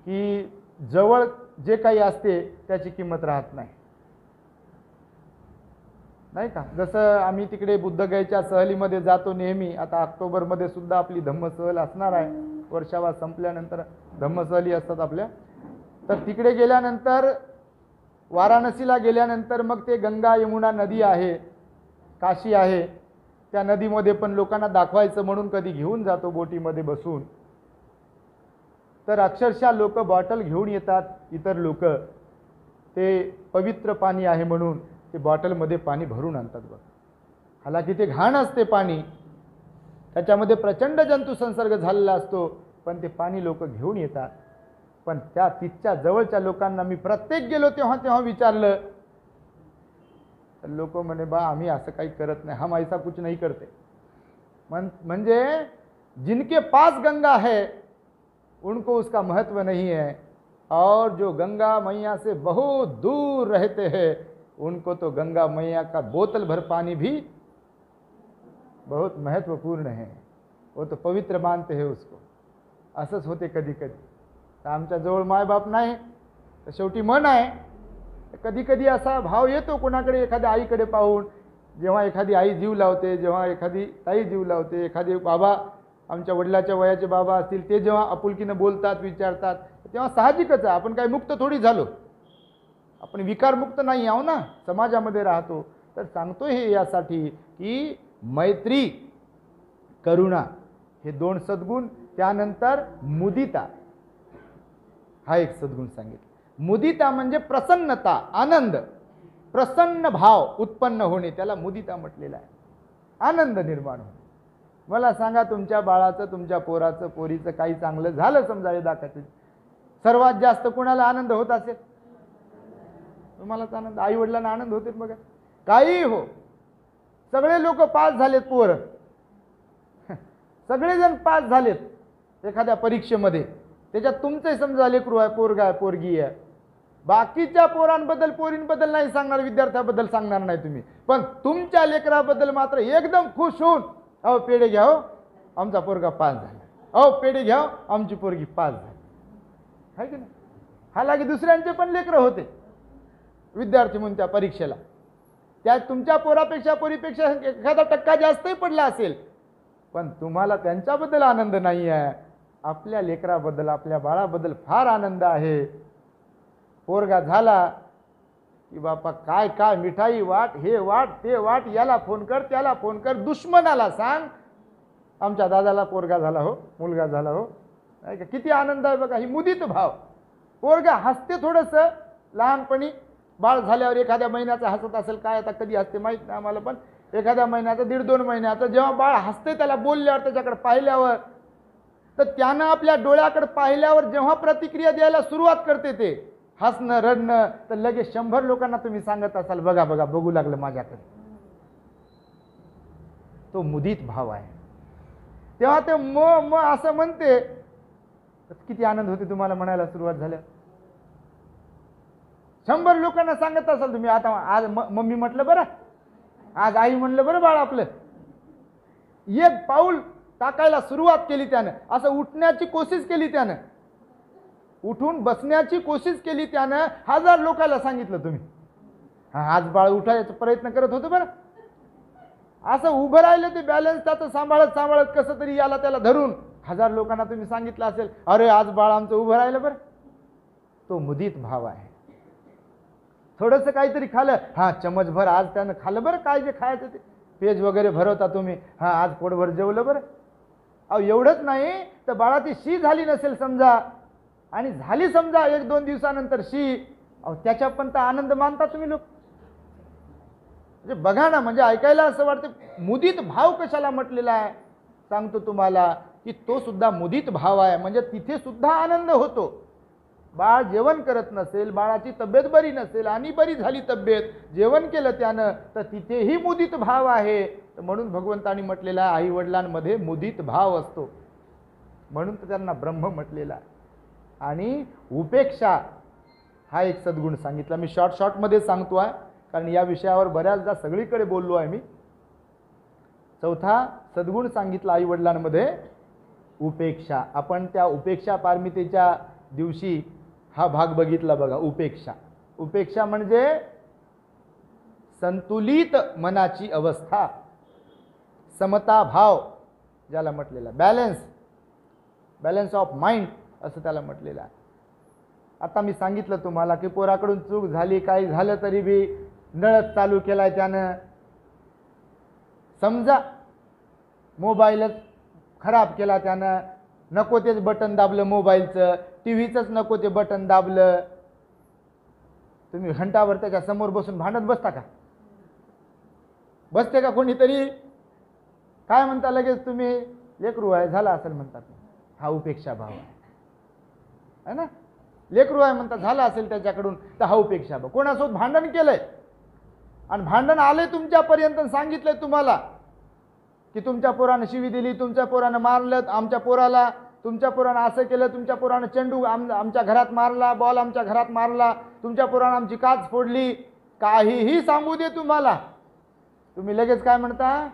की जवळ जे काही असते त्याची किंमत राहत नाही, नाही का. जसं आम्ही तिकडे बुद्धगयेच्या सहलीमध्ये जातो नेहमी, आता ऑक्टोबरमध्ये सुद्धा आपली धम्मसहल असणार आहे, वर्षावा संपल्यानंतर धम्मसहली असतात आपल्या. तर तिकडे गेल्यानंतर वाराणसीला गेल्यानंतर मग ते गंगा यमुना नदी आहे, काशी आहे, त्या नदीमध्ये पण लोकांना दाखवायचं म्हणून कधी घेऊन जातो बोटीमध्ये बसून. तर अक्षरशः लोक बॉटल घेऊन येतात, इतर लोक ते पवित्र पाणी आहे म्हणून ते बॉटलमध्ये पाणी भरून आणतात. बघ हालाकी ते घाण असते पाणी, त्याच्यामध्ये प्रचंड जंतुसंसर्ग झालेला असतो, पण ते पाणी लोक घेऊन येतात. पण त्या तिथच्या जवळच्या लोकांना मी प्रत्येक गेलो तेव्हा विचारलं तर लोक म्हणे बा आम्ही असं काही करत नाही, हम ऐसा कुछ नहीं करते. म्हणजे जिनके पास गंगा है उनको उसका महत्व नहीं है, और जो गंगा मैया से बहुत दूर रहते हैं उनको तो गंगा मैया का बोतल भर पानी भी बहुत महत्वपूर्ण है, वो तो पवित्र मानते हैं उसको. असंच होते कधी कधी. तर आमच्या जवळ मायबाप नाही तर शेवटी मन आहे, कधी कधी असा भाव येतो कोणाकडे, एखाद्या आईकडे पाहून, जेव्हा एखादी आई जीव लावते, जेव्हा एखादी ताई जीव लावते, एखादे बाबा आमच्या वडिलाच्या वयाचे बाबा असतील ते जेव्हा आपुलकीनं बोलतात, विचारतात, तेव्हा साहजिकच आहे. आपण काही मुक्त थोडी झालो, आपण विकारमुक्त नाही आहो ना, समाजामध्ये राहतो. तर सांगतो हे यासाठी की मैत्री, करुणा हे 2 सद्गुण, त्यानंतर मुदिता हा एक सद्गुण सांगितला. मुदिता म्हणजे प्रसन्नता, आनंद, प्रसन्न भाव उत्पन्न होणे, त्याला मुदिता म्हटलेला आहे. आनंद निर्माण होणे. मला सांगा तुमच्या बाळाचं, तुमच्या पोराचं, पोरीचं काही चांगलं झालं समजा, हे दाखवते सर्वात जास्त कोणाला आनंद होत असेल? तुम्हालाच आनंद, आई वडिलांना आनंद होते बघा. काही हो, सगळे लोक पास झालेत, पोरं सगळेजण पास झालेत एखाद्या परीक्षेमध्ये, त्याच्यात तुमचे समजा लेकरू आहे, पोरगा आहे, पोरगी आहे. बाकीच्या पोरांबद्दल पोरींबद्दल नाही सांगणार, विद्यार्थ्याबद्दल सांगणार नाही तुम्ही, पण तुमच्या लेकराबद्दल मात्र एकदम खुश होऊन, अहो पेढे घ्या हो, आमचा पोरगा पास झाला, अहो पेढे घ्या हो, आमची पोरगी पास झाली, आहे की नाही. हालाकी दुसऱ्यांचे पण लेकरं होते विद्यार्थी म्हणून त्या परीक्षेला, त्या तुमच्या पोरापेक्षा पोरीपेक्षा एखादा टक्का जास्तही पडला असेल, पण तुम्हाला त्यांच्याबद्दल आनंद नाही आहे. आपल्या लेकराबद्दल, आपल्या बाळाबद्दल फार आनंद आहे. पोरगा झाला की बापा काय काय मिठाई वाट, हे वाट, ते वाट, याला फोन कर, त्याला फोन कर, दुश्मनाला सांग आमच्या दादाला पोरगा झाला हो, मुलगा झाला हो. नाही का, किती आनंद आहे बघा. ही मुदित भाव. पोरगा हसते थोडंसं लहानपणी, बाळ झाल्यावर एखाद्या महिन्याचा हसत असेल, काय आता कधी हसते माहीत नाही आम्हाला, पण एखाद्या महिन्याचं, 1.5-2 महिन्याचं जेव्हा बाळ हसते, त्याला बोलल्यावर, त्याच्याकडे पाहिल्यावर, तर त्यानं आपल्या डोळ्याकडे पाहिल्यावर जेव्हा प्रतिक्रिया द्यायला सुरुवात करते, ते हसणं रडणं, तर लगेच 100 लोकांना तुम्ही सांगत असाल, बघा बघा बघू लागलं माझ्याकडे. तो मुदित भाव आहे. तेव्हा ते म असं म्हणते, किती आनंद होते तुम्हाला म्हणायला सुरुवात झाल्या. 100 लोकांना सांगत असाल तुम्ही, आता आज मम्मी म्हटलं बरं, आज आई म्हणलं बरं बाळ आपलं, एक पाऊल टाकायला सुरुवात केली त्यानं, असं उठण्याची कोशिश केली त्यानं, उठून बसण्याची कोशिश केली त्यानं, 1000 लोकांना सांगितलं तुम्ही, आज बाळ उठायचा प्रयत्न करत होतं बरं, असं उभं राहिलं ते बॅलन्स त्याचं सांभाळत सांभाळत कसं तरी याला त्याला धरून 1000 लोकांना तुम्ही सांगितलं असेल, अरे आज बाळ आमचं उभं राहिलं बरं. तो मुदित भाव आहे. थोडंसं काहीतरी खाल्लं, हां चमचभर आज त्यानं खाल्लं बरं, काय जे खायचं ते पेज वगैरे भरवता तुम्ही, हां आज पोटभर जेवलं बरं. अहो एवढंच नाही तर बाळाची शी झाली नसेल समजा, आणि झाली समजा 1-2 दिवसानंतर शी, अहो त्याच्या पण तर आनंद मानता तुम्ही लोक. म्हणजे बघा ना, म्हणजे ऐकायला असं वाटतं, मुदित भाव कशाला म्हटलेला आहे. सांगतो तुम्हाला की तो सुद्धा मुदित भाव आहे. म्हणजे तिथे सुद्धा आनंद होतो. बाळ जेवण करत नसेल, बाळाची तब्येत बरी नसेल आणि बरी झाली तब्येत, जेवण केलं त्यानं, तर तिथेही मुदित भाव आहे. म्हणून भगवंतांनी म्हटलेला आहे, आई वडिलांमध्ये मुदित भाव असतो, म्हणून तर त्यांना ब्रह्म म्हटलेला आहे. आणि उपेक्षा हा एक सद्गुण सांगितला. मी शॉर्टमध्ये सांगतो आहे, कारण या विषयावर बऱ्याचदा सगळीकडे बोललो आहे मी. चौथा सद्गुण सांगितला आई वडिलांमध्ये, उपेक्षा. आपण त्या उपेक्षा पारमितेच्या दिवशी हा भाग बघितला बघा. उपेक्षा, उपेक्षा म्हणजे संतुलित मनाची अवस्था, समता भाव ज्याला म्हटलेला, बॅलन्स ऑफ माइंड असं त्याला म्हटलेलं आहे. आता मी सांगितलं तुम्हाला की पोराकडून चूक झाली, काही झालं तरी बी नळच चालू केलाय त्यानं, समजा मोबाईलच खराब केला त्यानं, नको तेच बटन दाबलं मोबाईलचं, टीव्हीचंच नको ते बटन दाबलं. तुम्ही घंटाभर त्याच्या समोर बसून भांडत बसता का? बसते का कोणीतरी? काय म्हणता लगेच तुम्ही, लेकरू आहे झाला असेल म्हणतात. हा उपेक्षा भाव आहे ना. लेकरू आहे म्हणतात, झाला असेल त्याच्याकडून, तर हा उपेक्षा भाव. कोणासोबत भांडण केलंय आणि भांडण आले तुमच्यापर्यंत, सांगितलंय तुम्हाला की तुमच्या पोरानं शिवी दिली, तुमच्या पोरानं मारलं, आमच्या पोराला, तुमच्या पोरानं असं केलं, तुमच्या पोरानं चेंडू आमच्या घरात मारला, बॉल आमच्या घरात मारला, तुमच्या पोरानं आमची काच फोडली, काहीही सांगू दे तुम्हाला, तुम्ही लगेच काय म्हणता,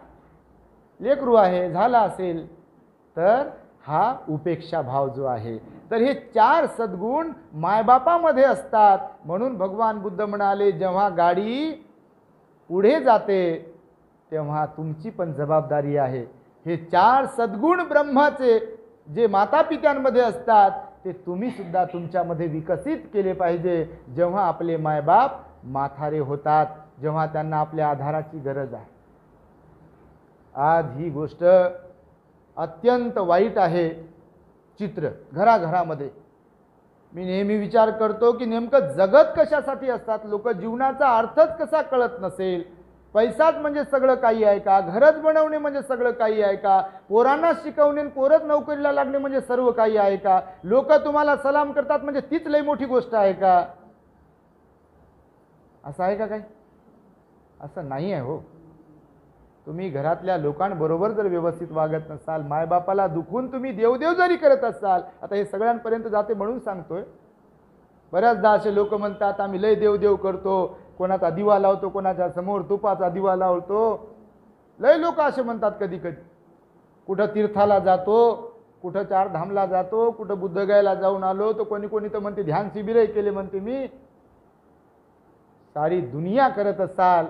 लेकरू आहे झाला असेल. तर हा उपेक्षा भाव जो आहे, तर हे 4 सद्गुण मायबापामध्ये असतात. म्हणून भगवान बुद्ध म्हणाले, जेव्हा गाडी पुढे जाते तेव्हा तुमची पण जबाबदारी आहे. हे 4 सद्गुण ब्रह्माचे जे माता पित्यांमध्ये असतात, ते तुम्ही सुद्धा तुमच्यामध्ये विकसित केले पाहिजे. जेव्हा आपले मायबाप म्हातारे होतात, जेव्हा त्यांना आपल्या आधाराची गरज आहे. आज ही गोष्ट अत्यंत वाईट आहे. चित्र घराघरामध्ये मी नेहमी विचार करतो की नेमकं जगत कशासाठी असतात लोक, जीवनाचा अर्थच कसा कळत नसेल. पैसाच म्हणजे सगळं काही आहे का? घरच बनवणे म्हणजे सगळं काही आहे का? पोरांना शिकवणे, पोरच नोकरीला लागणे म्हणजे सर्व काही आहे का? लोक तुम्हाला सलाम करतात म्हणजे तीच लई मोठी गोष्ट आहे का? असं आहे का काही? असं नाही आहे हो. तुम्ही घरातल्या लोकांबरोबर जर व्यवस्थित वागत नसाल, मायबापाला दुखवून तुम्ही देवदेव जरी करत असाल, आता हे सगळ्यांपर्यंत जाते म्हणून सांगतोय. बऱ्याचदा असे लोक म्हणतात आम्ही लय देवदेव करतो, कोणाचा दिवा लावतो, कोणाच्या समोर तुपाचा दिवा लावतो. लय लोक असे म्हणतात कधी कधी. कुठं तीर्थाला जातो, कुठं चारधामला जातो, कुठं बुद्धगयाला जाऊन आलो, तर कोणी कोणी तर म्हणते ध्यान शिबिरही केले म्हणते मी. सारी दुनिया करत असाल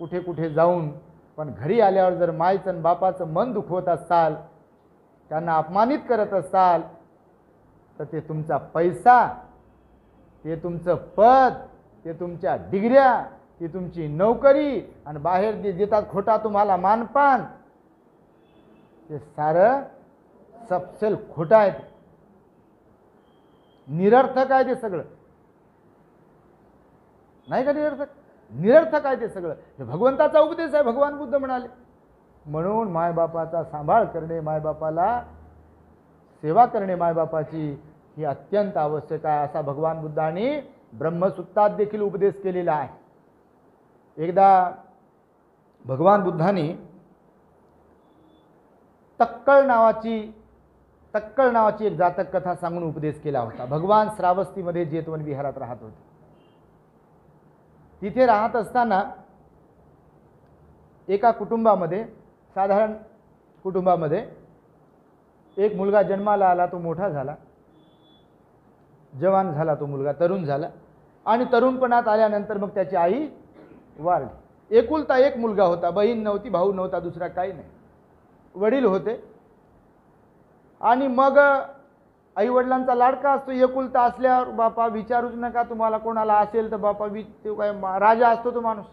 कुठे कुठे जाऊन, पण घरी आल्यावर जर मायचं आणि बापाचं मन दुखवत असाल, त्यांना अपमानित करत असाल, तर ते तुमचा पैसा, ते तुमचं पद, ते तुमच्या डिग्र्या, ती तुमची नोकरी, आणि बाहेर जे देतात खोटा तुम्हाला मानपान, ते सारं सबसेल खोटा आहे, निरर्थक आहे ते सगळं. नाही का निरर्थक? निरर्थक आहे ते सगळं. हे भगवंताचा उपदेश आहे. भगवान बुद्ध म्हणाले. म्हणून मायबापाचा सांभाळ करणे, मायबापाला सेवा करणे मायबापाची ही अत्यंत आवश्यक आहे, असा भगवान बुद्धांनी ब्रह्मसूत्रात देखील उपदेश केलेला आहे. एकदा भगवान बुद्धांनी तक्कळ नावाची एक जातक कथा सांगून उपदेश केला होता. भगवान श्रावस्तीमध्ये जेतवन विहारात राहत होते. तिथे राहत असताना एका कुटुंबामध्ये, साधारण कुटुंबामध्ये एक मुलगा जन्माला आला. तो मोठा झाला, जवान झाला, तो मुलगा तरुण झाला, आणि तरुणपणात आल्यानंतर मग त्याची आई वारली. एकुलता एक मुलगा होता, बहीण नव्हती, भाऊ नव्हता, दुसरा काही नाही. वडील होते, आणि मग आईवडिलांचा लाडका असतो. एकुलता असल्यावर बापा विचारूच नका, तुम्हाला कोणाला असेल तर बापा तो काय राजा असतो तो माणूस.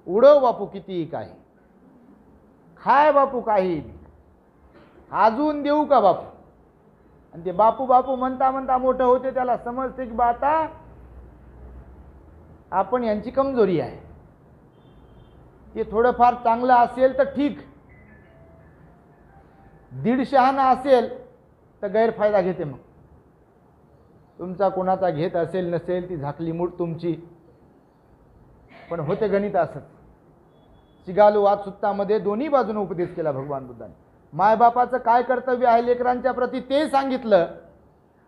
उडव बापू कितीही काही, खाय बापू काही, अजून देऊ का बापू. आणि ते बापू बापू म्हणता म्हणता मोठं होते. त्याला समजते की बा आता आपण यांची कमजोरी आहे. ते थोडंफार चांगलं असेल तर ठीक, दीडशहाणा असेल तर गैरफायदा घेते. मग तुमचा कोणाचा घेत असेल नसेल ती झाकली मूठ तुमची. पण होते गणित असत. सिगालो वाद सुत्तामध्ये दोन्ही बाजूने उपदेश केला भगवान बुद्धाने. मायबापाचं काय कर्तव्य आहे लेकरांच्या प्रती ते सांगितलं,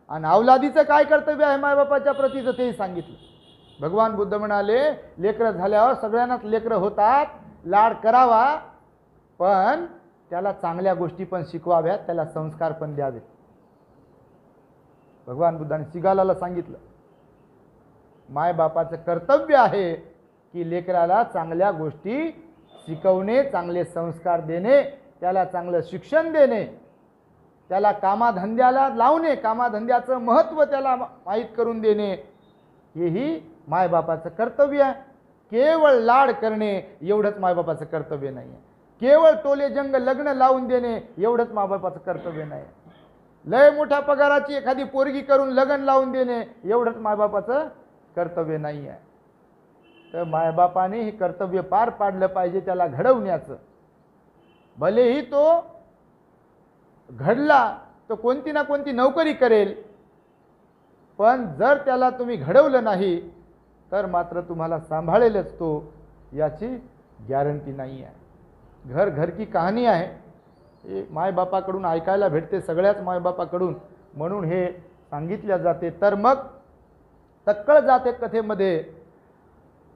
आणि अवलादीचं काय कर्तव्य आहे मायबापाच्या प्रतीचं तेही सांगितलं. भगवान बुद्ध म्हणाले लेकरं झाल्यावर सगळ्यांनाच लेकरं होतात, लाड करावा, पण त्याला चांगल्या गोष्टी पण शिकवाव्यात, त्याला संस्कार पण द्यावेत. भगवान बुद्धाने सिगालाला सांगितलं मायबापाचं कर्तव्य आहे की लेकराला चांगल्या गोष्टी शिकवणे, चांगले संस्कार देणे, त्याला चांगलं शिक्षण देणे, त्याला कामाधंद्याला लावणे, कामाधंद्याचं महत्त्व त्याला माहीत करून देणे, हेही मायबापाचं कर्तव्य आहे. केवळ लाड करणे एवढंच मायबापाचं कर्तव्य नाही आहे. केवळ टोले जंग लग्न लावून देणे एवढंच मायबापाचं कर्तव्य नाही. लय मोठ्या पगाराची एखादी पोरगी करून लग्न लावून देणे एवढंच मायबापाचं कर्तव्य नाही आहे. तर मायबापाने हे कर्तव्य पार पाडलं पाहिजे, त्याला घडवण्याचं. भलेही तो घडला तो कोणती ना कोणती नोकरी करेल, पण जर त्याला तुम्ही घडवलं नाही तर मात्र तुम्हाला सांभाळेलच तो, याची गॅरंटी नाही आहे. घर घर की कहाणी आहे. हे मायबापाकडून ऐकायला भेटते, सगळ्याच मायबापाकडून, म्हणून हे सांगितल्या जाते. तर मग तक्कळ जाते कथेमध्ये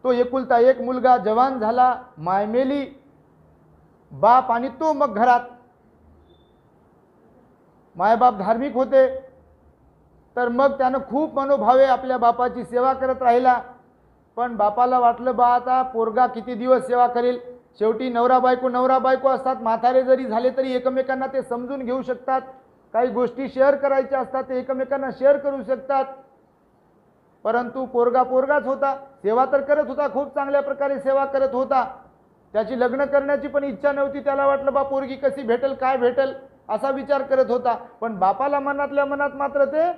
तो एकुलता एक मुलगा जवान झाला, मायमेली, बाप आणि तो मग घरात. मायबाप धार्मिक होते, तर मग त्यानं खूप मनोभावे आपल्या बापाची सेवा करत राहिला. पण बापाला वाटलं बा आता पोरगा किती दिवस सेवा करेल. शेवटी नवरा बायको असतात, म्हातारे जरी झाले तरी एकमेकांना ते समजून घेऊ शकतात, काही गोष्टी शेअर करायच्या असतात ते एकमेकांना शेअर करू शकतात. परंतु पोरगाच होता, सेवा तर करत होता, खूप चांगल्या प्रकारे सेवा करत होता. त्याची लग्न करण्याची पण इच्छा नव्हती. त्याला वाटलं बा पोरगी कशी भेटेल, काय भेटेल, असा विचार करत होता. पण बापाला मनातल्या मनात मात्र ते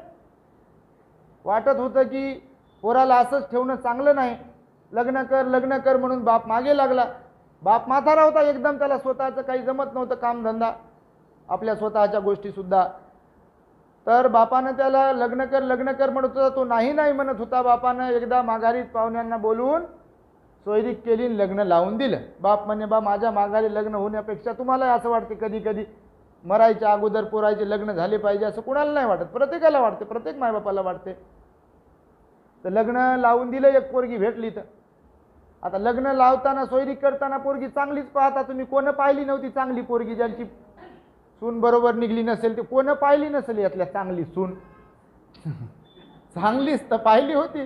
वाटत होतं की पोराला असंच ठेवणं चांगलं नाही, लग्न कर म्हणून बाप मागे लागला. बाप म्हातारा होता एकदम, त्याला स्वतःचं काही जमत नव्हतं, कामधंदा, आपल्या स्वतःच्या गोष्टीसुद्धा. तर बापानं त्याला लग्न कर म्हणत होता, तो नाही म्हणत होता. बापानं एकदा माघारीत पाहुण्यांना बोलवून सोयरीक केली, लग्न लावून दिलं. बाप म्हणे, बा माझ्या माघारी लग्न होण्यापेक्षा तुम्हाला असं वाटते कधी कधी मरायच्या अगोदर पोरायचे लग्न झाले पाहिजे, असं कुणाला नाही वाटत, प्रत्येकाला वाटते, प्रत्येक मायबापाला वाटते. तर लग्न लावून दिलं, एक पोरगी भेटली. तर आता लग्न लावताना सोयरीक करताना पोरगी चांगलीच पाहता तुम्ही. कोण पाहिली नव्हती चांगली पोरगी, ज्यांची सून बरोबर निघली नसेल ते कोण पाहिली नसेल यातल्या चांगली सून. चांगलीच तर पाहिली होती.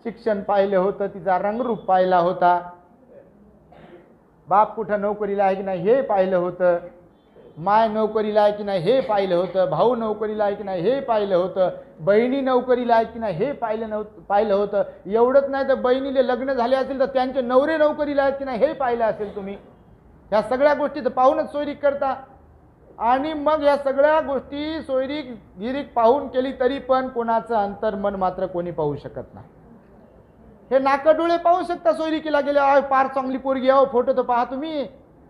शिक्षण पाहिलं होतं, तिचा रंगरूप पाहिला होता, बाप कुठं नोकरीला आहे की नाही हे पाहिलं होतं, माय नोकरीला आहे की नाही हे पाहिलं होतं, भाऊ नोकरीला आहे की नाही हे पाहिलं होतं, बहिणी नोकरीला आहे की नाही हे पाहिलं होतं. एवढंच नाही तर बहिणीले लग्न झाले असेल तर त्यांचे नवरे नोकरीला आहेत की नाही हे पाहिलं असेल तुम्ही. ह्या सगळ्या गोष्टी तर पाहूनच सोयरीक करता. आणि मग या सगळ्या गोष्टी सोयरीक गिरीक पाहून केली तरी पण कोणाचं अंतर्मन मात्र कोणी पाहू शकत नाही. हे नाकडोळे पाहू शकता सोयरीकीला गेले, फार चांगली पोरगी आहे, फोटो तर पहा तुम्ही,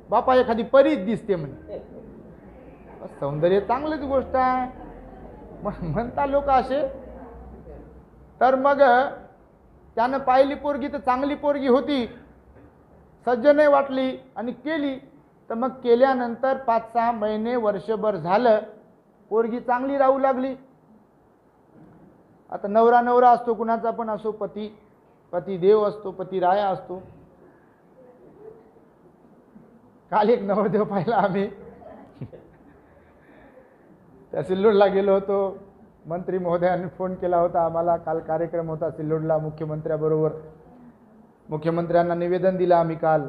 बापा एखादी परीच दिसते म्हणे. सौंदर्य चांगलीच गोष्ट आहे म्हणता लोक असे. तर मग त्यानं पाहिली पोरगी तर चांगली पोरगी होती, सज्जनही वाटली आणि केली. तर मग केल्यानंतर 5-6 महिने वर्षभर झालं, पोरगी चांगली राहू लागली. आता नवरा असतो कुणाचा पण असो, पती देव असतो, पती राया असतो. काल एक नवरदेव पाहिला आम्ही, त्या सिल्लोडला गेलो होतो. मंत्री महोदयांनी फोन केला होता आम्हाला, काल कार्यक्रम होता सिल्लोडला मुख्यमंत्र्याबरोबर. मुख्यमंत्र्यांना निवेदन दिलं आम्ही काल.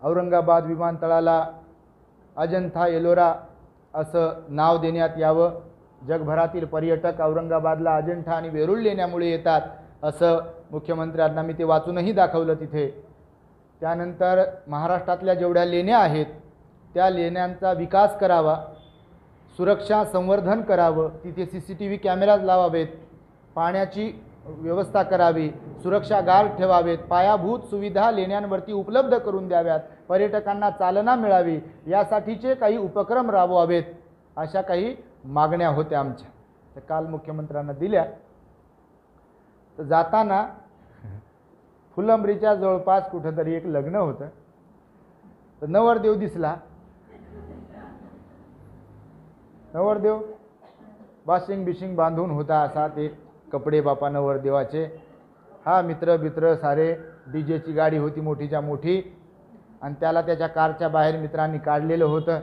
औरंगाबाद विमानतळाला अजंठा एलोरा असं नाव देण्यात यावं. जगभरातील पर्यटक औरंगाबादला अजंठा आणि वेरूळ लेण्यामुळे येतात असं मुख्यमंत्र्यांना मी ते वाचूनही दाखवलं तिथे. त्यानंतर महाराष्ट्रातल्या जेवढ्या लेण्या आहेत त्या लेण्यांचा विकास करावा, सुरक्षा संवर्धन करावं, तिथे CCTV कॅमेराज लावावेत, पाण्याची व्यवस्था करावी, सुरक्षा गार्ड ठेवावेत, पायाभूत सुविधा लेण्यांवरती उपलब्ध करून द्याव्यात, पर्यटकांना चालना मिळावी, यासाठीचे काही उपक्रम राबवावेत, अशा काही मागण्या होत्या आमच्या. तर काल मुख्यमंत्र्यांना दिल्या. तर जाताना फुलंब्रीच्या जवळपास कुठंतरी एक लग्न होतं. तर नवरदेव दिसला. नवरदेव बिशिंग बांधून होता असा, ते कपडे बापा नवरदेवाचे. हा मित्र सारे, डीजेची गाडी होती मोठीच्या मोठी आणि त्याला त्याच्या कारच्या बाहेर मित्रांनी काढलेलं होतं.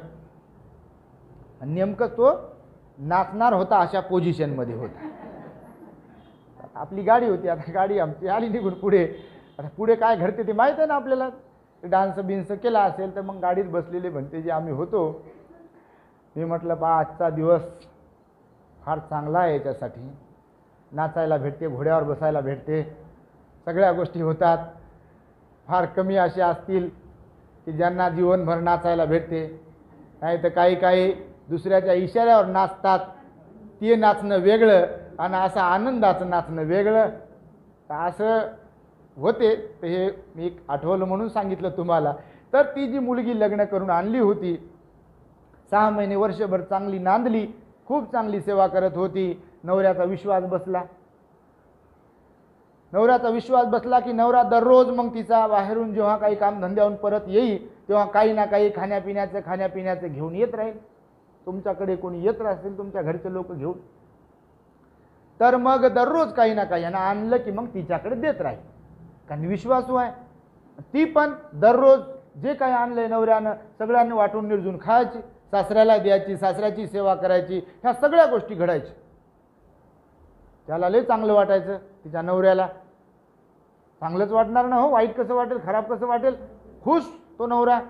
आणि नेमकं तो नाचणार होता अशा पोझिशनमध्ये होता. आपली गाडी होती, आता गाडी आमची आली निघून पुढे. आता पुढे काय घडते ते माहीत आहे ना आपल्याला. डान्स बिन्स केला असेल तर मग गाडीत बसलेले म्हणते जे आम्ही होतो. मी म्हटलं बा आजचा दिवस फार चांगला आहे, याच्यासाठी नाचायला भेटते, घोड्यावर बसायला भेटते, सगळ्या गोष्टी होतात. फार कमी असे असतील की ज्यांना जीवनभर नाचायला भेटते. नाही तर काही दुसऱ्याच्या इशाऱ्यावर नाचतात, ते नाचणं वेगळं आणि असं आनंदाचं नाचणं वेगळं. तर असं होते. तर हे मी एक आठवलं म्हणून सांगितलं तुम्हाला. तर ती जी मुलगी लग्न करून आणली होती, 6 महिने वर्षभर चांगली नांदली, खूप चांगली सेवा करत होती. नवऱ्याचा विश्वास बसला. नवऱ्याचा विश्वास बसला की नवरा दररोज मग तिचा बाहेरून जेव्हा काही काम धंद्याहून परत येईल तेव्हा काही ना काही खाण्यापिण्याचं घेऊन येत राहील. तुमच्याकडे कोणी येत असेल तुमच्या घरचे लोक घेऊन, तर मग दररोज काही ना काही यांना आणलं की मग तिच्याकडे देत राहील, कारण विश्वासू आहे. ती पण दररोज जे काही आणलंय नवऱ्यानं सगळ्यांनी वाटून निर्जून खायची, सासऱ्याला द्यायची, सासऱ्याची सेवा करायची, ह्या सगळ्या गोष्टी घडायच्या. त्याला लय चांगलं वाटायचं. तिच्या नवऱ्याला चांगलंच वाटणार ना हो, वाईट कसं वाटेल, खराब कसं वाटेल. खुश तो नवरा,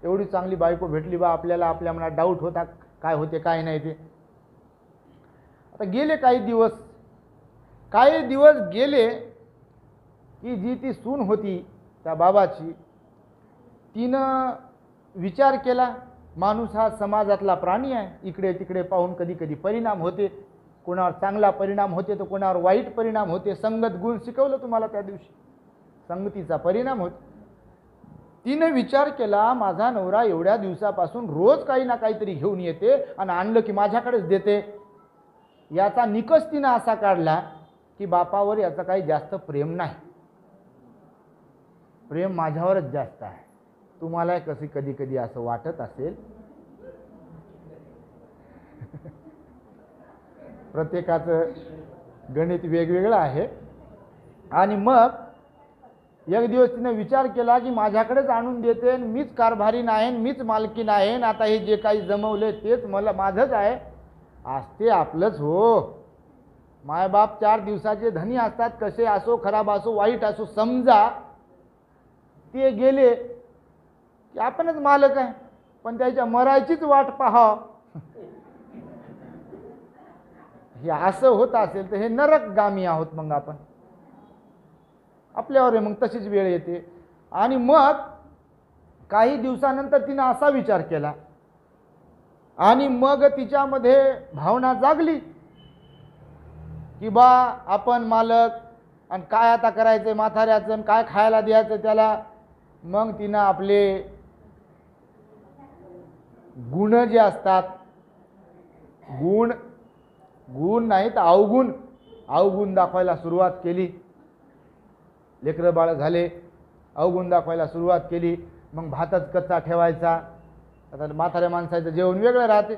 एवढी चांगली बायको भेटली बा आपल्याला. आपल्या मनात डाऊट होता काय होते काय नाही ते. आता गेले काही दिवस गेले की जी ती सून होती त्या बाबाची, तिनं विचार केला माणूस हा समाजातला प्राणी आहे. इकडे तिकडे पाहून कधी कधी परिणाम होते, कोणावर चांगला परिणाम होते तर कोणावर वाईट परिणाम होते. संगत गुण शिकवलं तुम्हाला त्या दिवशी, संगतीचा परिणाम होतो. तिने विचार केला, माझा नवरा एवढ्या दिवसापासून रोज काही ना काहीतरी घेऊन येते आणि आणलं की माझ्याकडेच देते. याचा निकष तिनं असा काढला की बापावर याचं काही जास्त प्रेम नाही, प्रेम माझ्यावरच जास्त आहे. तुम्हाला कशी कधी कधी असं वाटत असेल? प्रत्येकाचं गणित वेगवेगळं आहे. आणि मग एक दिवस तिने विचार केला की माझ्याकडेच आणून देते, मीच कारभारीण आहे, मीच मालकीण आहे, आता हे जे काही जमवले तेच मला माझंच आहे. असते आपलंच हो. मायबाप 4 दिवसाचे धनी असतात, कसे असो, खराब असो, वाईट असो, समजा ते गेले की आपणच मालक आहे. पण त्याच्या मरायचीच वाट पाहाव, हे असं होत असेल तर हे नरकगामी आहोत मग आपण. आपल्यावर मग तशीच वेळ येते. आणि मग काही दिवसानंतर तिनं असा विचार केला आणि मग तिच्यामध्ये भावना जागली की बा आपण मालक, आणि काय आता करायचं म्हाताऱ्याचं, काय खायला द्यायचं त्याला. मग तिनं आपले गुण जे असतात, गुण नाहीत अवगुण दाखवायला सुरुवात केली. लेकरं बाळ झाले, अवगुण दाखवायला सुरुवात केली. मग भातच कच्चा ठेवायचा. आता म्हाताऱ्या माणसाचं जेवण वेगळं राहते.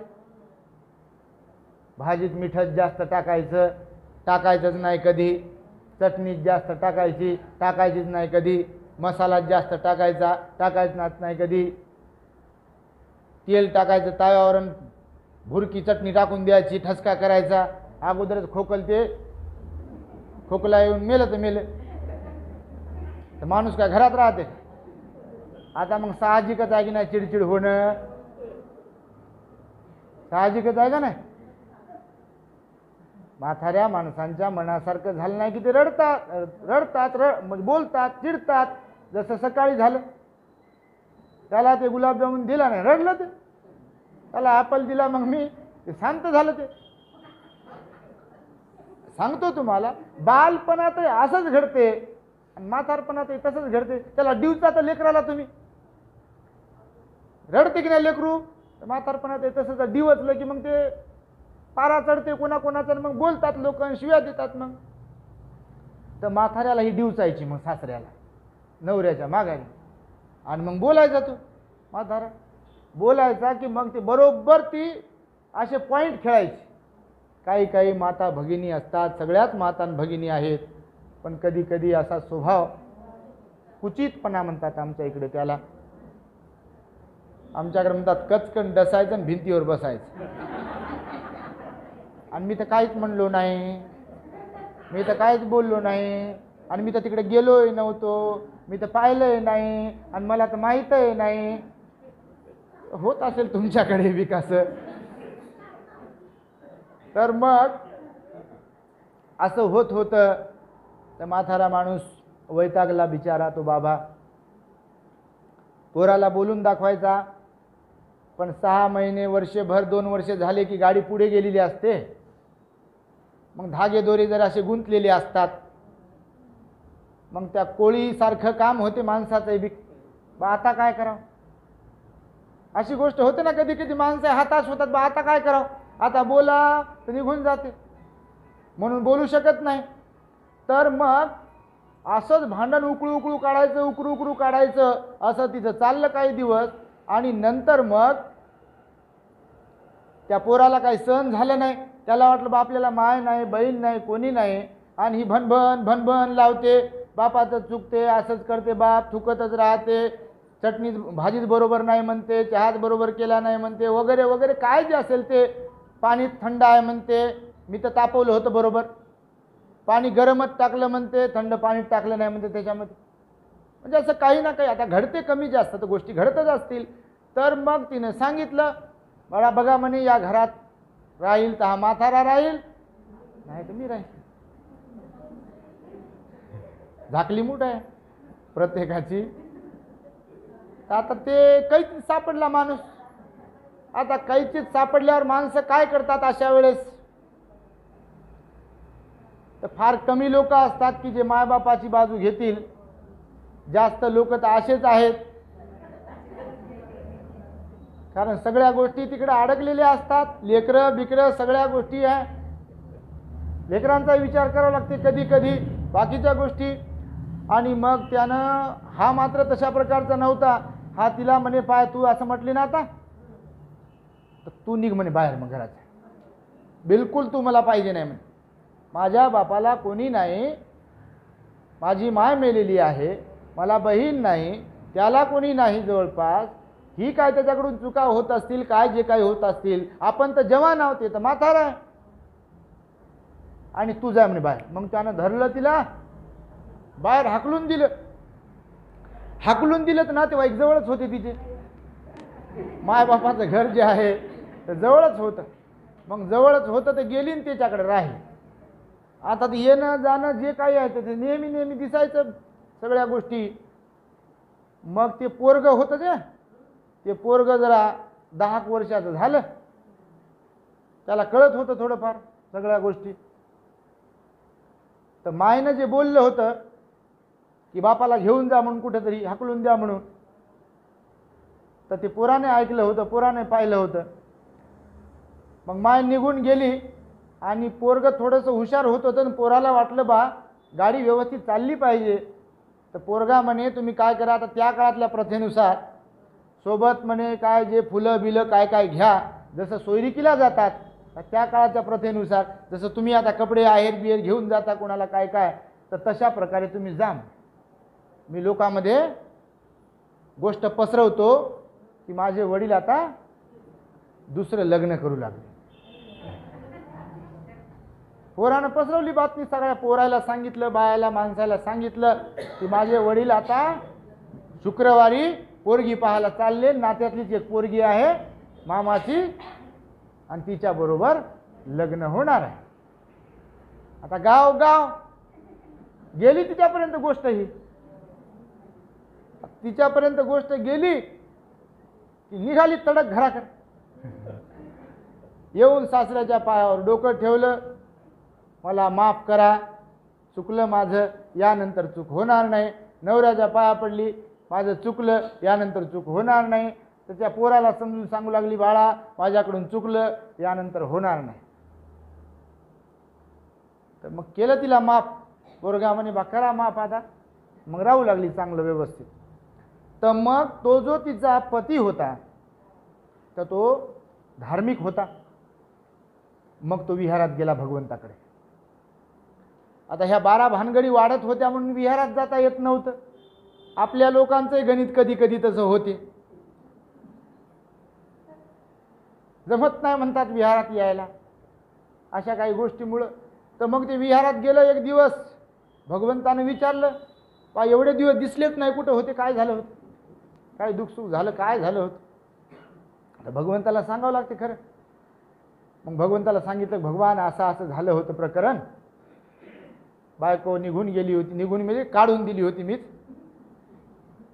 भाजीत मिठच जास्त टाकायचंच नाही कधी. चटणीत जास्त टाकायचीच नाही कधी. मसाला जास्त टाकायचाच नाही कधी. तेल टाकायचं ताव्यावर, भुरकी चटणी टाकून द्यायची, ठसका करायचा. अगोदरच खोकला येऊन मेलं तर मेलं, तर माणूस काय घरात राहते? आता मग साहजिकच आहे की नाही चिडचिड होणं? साहजिकच आहे का नाही? म्हाताऱ्या माणसांच्या मनासारखं झालं नाही की ते रडतात, बोलतात, चिडतात. जसं सकाळी झालं, त्याला ते गुलाबजामुन दिला नाही, रडलं. ते त्याला ॲपल दिला, मग मी ते शांत झालं. ते सांगतो तुम्हाला, बालपणात असंच घडते आणि म्हातारपणात तसंच घडते. त्याला दिवसा तर लेकराला तुम्ही रडते की नाही लेकरू, म्हातारपणात तसंच दिवसलं की मग ते पारा चढते कोणाकोणाचा, मग बोलतात लोक, शिव्या देतात. मग तर म्हाताऱ्याला ही डिवचायची मग सासऱ्याला नवऱ्याच्या माघारी. आणि मग बोलायचा तो म्हातारा बोलायचा की मग ते बरोबर ती असे पॉईंट खेळायचे. काही माता भगिनी असतात, सगळ्याच माता भगिनी आहेत, पण कधी कधी असा स्वभाव कुचितपणा म्हणतात आमच्या इकडे त्याला. आमच्याकडे म्हणतात कचकन डसायचं आणि भिंतीवर बसायचं. आणि मी तर काहीच म्हणलो नाही, मी तर काहीच बोललो नाही, आणि मी तर तिकडे गेलोय नव्हतो, मी तर पाहिलंय नाही, आणि मला तर माहीतही नाही. होत असेल तुमच्याकडे विकास. तर मग असं होतं. तर म्हातारा माणूस वैतागला बिचारा तो बाबा. पोराला बोलून दाखवायचा, पण 6 महिने, वर्षभर, 2 वर्षे झाले की गाडी पुढे गेलेली असते. मग धागे दोरे जर असे गुंतलेले असतात. मग त्या कोळीसारखं काम होते माणसाचं. बा आता काय करावं, अशी गोष्ट होते ना कधी कधी. माणसं हाताश होतात, बा आता काय करावं, आता बोला तर निघून जाते, म्हणून बोलू शकत नाही. तर मग असंच भांडण उकळू काढायचं असं तिथं चाललं काही दिवस. आणि नंतर मग त्या पोराला काही सहन झालं नाही. त्याला वाटलं बा आपल्याला माय नाही, बहीण नाही, कोणी नाही, आणि ही भनभन लावते, बापाचं चुकते, असंच करते, बाप थुकतच राहते, चटणी भाजीच बरोबर नाही म्हणते, चहाच बरोबर केला नाही म्हणते, वगैरे वगैरे काय जे असेल ते. पाणी थंड आहे म्हणते, मी तर तापवलं होतं बरोबर, पाणी गरमच टाकलं म्हणते, थंड पाणी टाकलं नाही म्हणते त्याच्यामध्ये. म्हणजे असं काही ना काही आता घडते, कमी जास्त तर गोष्टी घडतच असतील. तर मग तिने सांगितलं, बाळा बघा म्हणे, या घरात राहील तर हा म्हातारा राहील, नाही तर मी राहील. झाकली मूठ आहे प्रत्येकाची. आता ते कैचीत सापडला माणूस. आता कैचीत सापडल्यावर माणसं काय करतात अशा वेळेस? तर फार कमी लोक असतात की जे मायबापाची बाजू घेतील. जास्त लोक तर असेच आहेत कारण सगळ्या गोष्टी तिकडे अडकलेल्या असतात. लेकरं बिकरं सगळ्या गोष्टी आहे, लेकरांचा विचार करावा लागते कधी कधी, बाकीच्या गोष्टी. आणि मग त्यानं हा मात्र तशा प्रकारचा नव्हता. हा तिला म्हणे पाय तू असं म्हटली ना आता, तर तू निघ म्हणे बाहेर मग घरात, बिलकुल तू मला पाहिजे नाही म्हणे. माझ्या बापाला कोणी नाही, माझी माय मेलेली आहे, मला बहीण नाही, त्याला कोणी नाही जवळपास. ही काय त्याच्याकडून चुका होत असतील, काय जे काही होत असतील, आपण तर जवान आहोत, ते तर म्हातारा आहे, आणि तू जा म्हणे बाहेर. मग त्यानं धरलं तिला, बाहेर हाकलून दिलं. हाकलून दिलं तर नातेवाईक जवळच होते तिचे, मायबापाचं घर जे आहे तर जवळच होतं. मग जवळच होतं तर गेली न त्याच्याकडे राहील. आता ते येणं जाणं जे काही आहे ते नेहमी नेहमी दिसायचं सगळ्या गोष्टी. मग ते पोरग होतं ते पोरग जरा 10 वर्षाचं झालं, त्याला कळत होतं थोडंफार सगळ्या गोष्टी. तर मायनं जे बोललं होतं की बापाला घेऊन जा म्हणून, कुठेतरी हाकलून द्या म्हणून, तर ते पोराने ऐकलं होतं, पोराने पाहिलं होतं. मग माय निघून गेली आणि पोरग थोडंसं हुशार होत होतं. आणि पोराला वाटलं बा गाडी व्यवस्थित चालली पाहिजे. तर पोरगा म्हणे तुम्ही काय करा, आता त्या काळातल्या प्रथेनुसार सोबत म्हणे काय जे फुलं बिलं काय काय घ्या, जसं सोयरिकीला जातात त्या काळाच्या प्रथेनुसार, जसं तुम्ही आता कपडे आहेर बिहेर घेऊन जाता कोणाला काय काय, तर तशा प्रकारे तुम्ही जा. मी लोकांमध्ये गोष्ट पसरवतो की माझे वडील आता दुसरं लग्न करू लागले. पोरानं पसरवली बातमी, सगळ्या पोरायला सांगितलं, बायाला माणसाला सांगितलं की माझे वडील आता शुक्रवारी पोरगी पाहायला चालले. नात्यातलीच एक पोरगी आहे मामाची, आणि तिच्या बरोबर लग्न होणार आहे. आता गाव गाव गेली तिच्यापर्यंत गोष्ट, ही तिच्यापर्यंत गोष्ट गेली की निघाली तडक घराकडे. येऊन सासऱ्याच्या पायावर डोकं ठेवलं, मला माफ करा, चुकलं माझं, यानंतर चूक होणार नाही. नवऱ्याच्या पाया पडली, माझं चुकलं, यानंतर चूक होणार नाही. तर त्या पोराला समजून सांगू लागली, बाळा माझ्याकडून चुकलं, यानंतर होणार नाही. तर मग केलं तिला माफ. पोरगा म्हणे बा करा माफ आता. मग राहू लागली चांगलं व्यवस्थित. तर मग तो जो तिचा पती होता तर तो धार्मिक होता. मग तो विहारात गेला भगवंताकडे. आता ह्या 12 भानगडी वाढत होत्या म्हणून विहारात जाता येत नव्हतं. आपल्या लोकांचंही गणित कधी कधी तसं होते, जमत नाही म्हणतात विहारात यायला अशा काही गोष्टीमुळं. तर मग ते विहारात गेलं. एक दिवस भगवंतानं विचारलं, बा एवढे दिवस दिसलेच नाही, कुठं होते, काय झालं होतं, काय दुःखसुख झालं, काय झालं होतं. तर भगवंताला सांगावं लागते खरं. मग भगवंताला सांगितलं, भगवान असं असं झालं होतं प्रकरण, बायको निघून गेली होती, निघून म्हणजे काढून दिली होती मीच,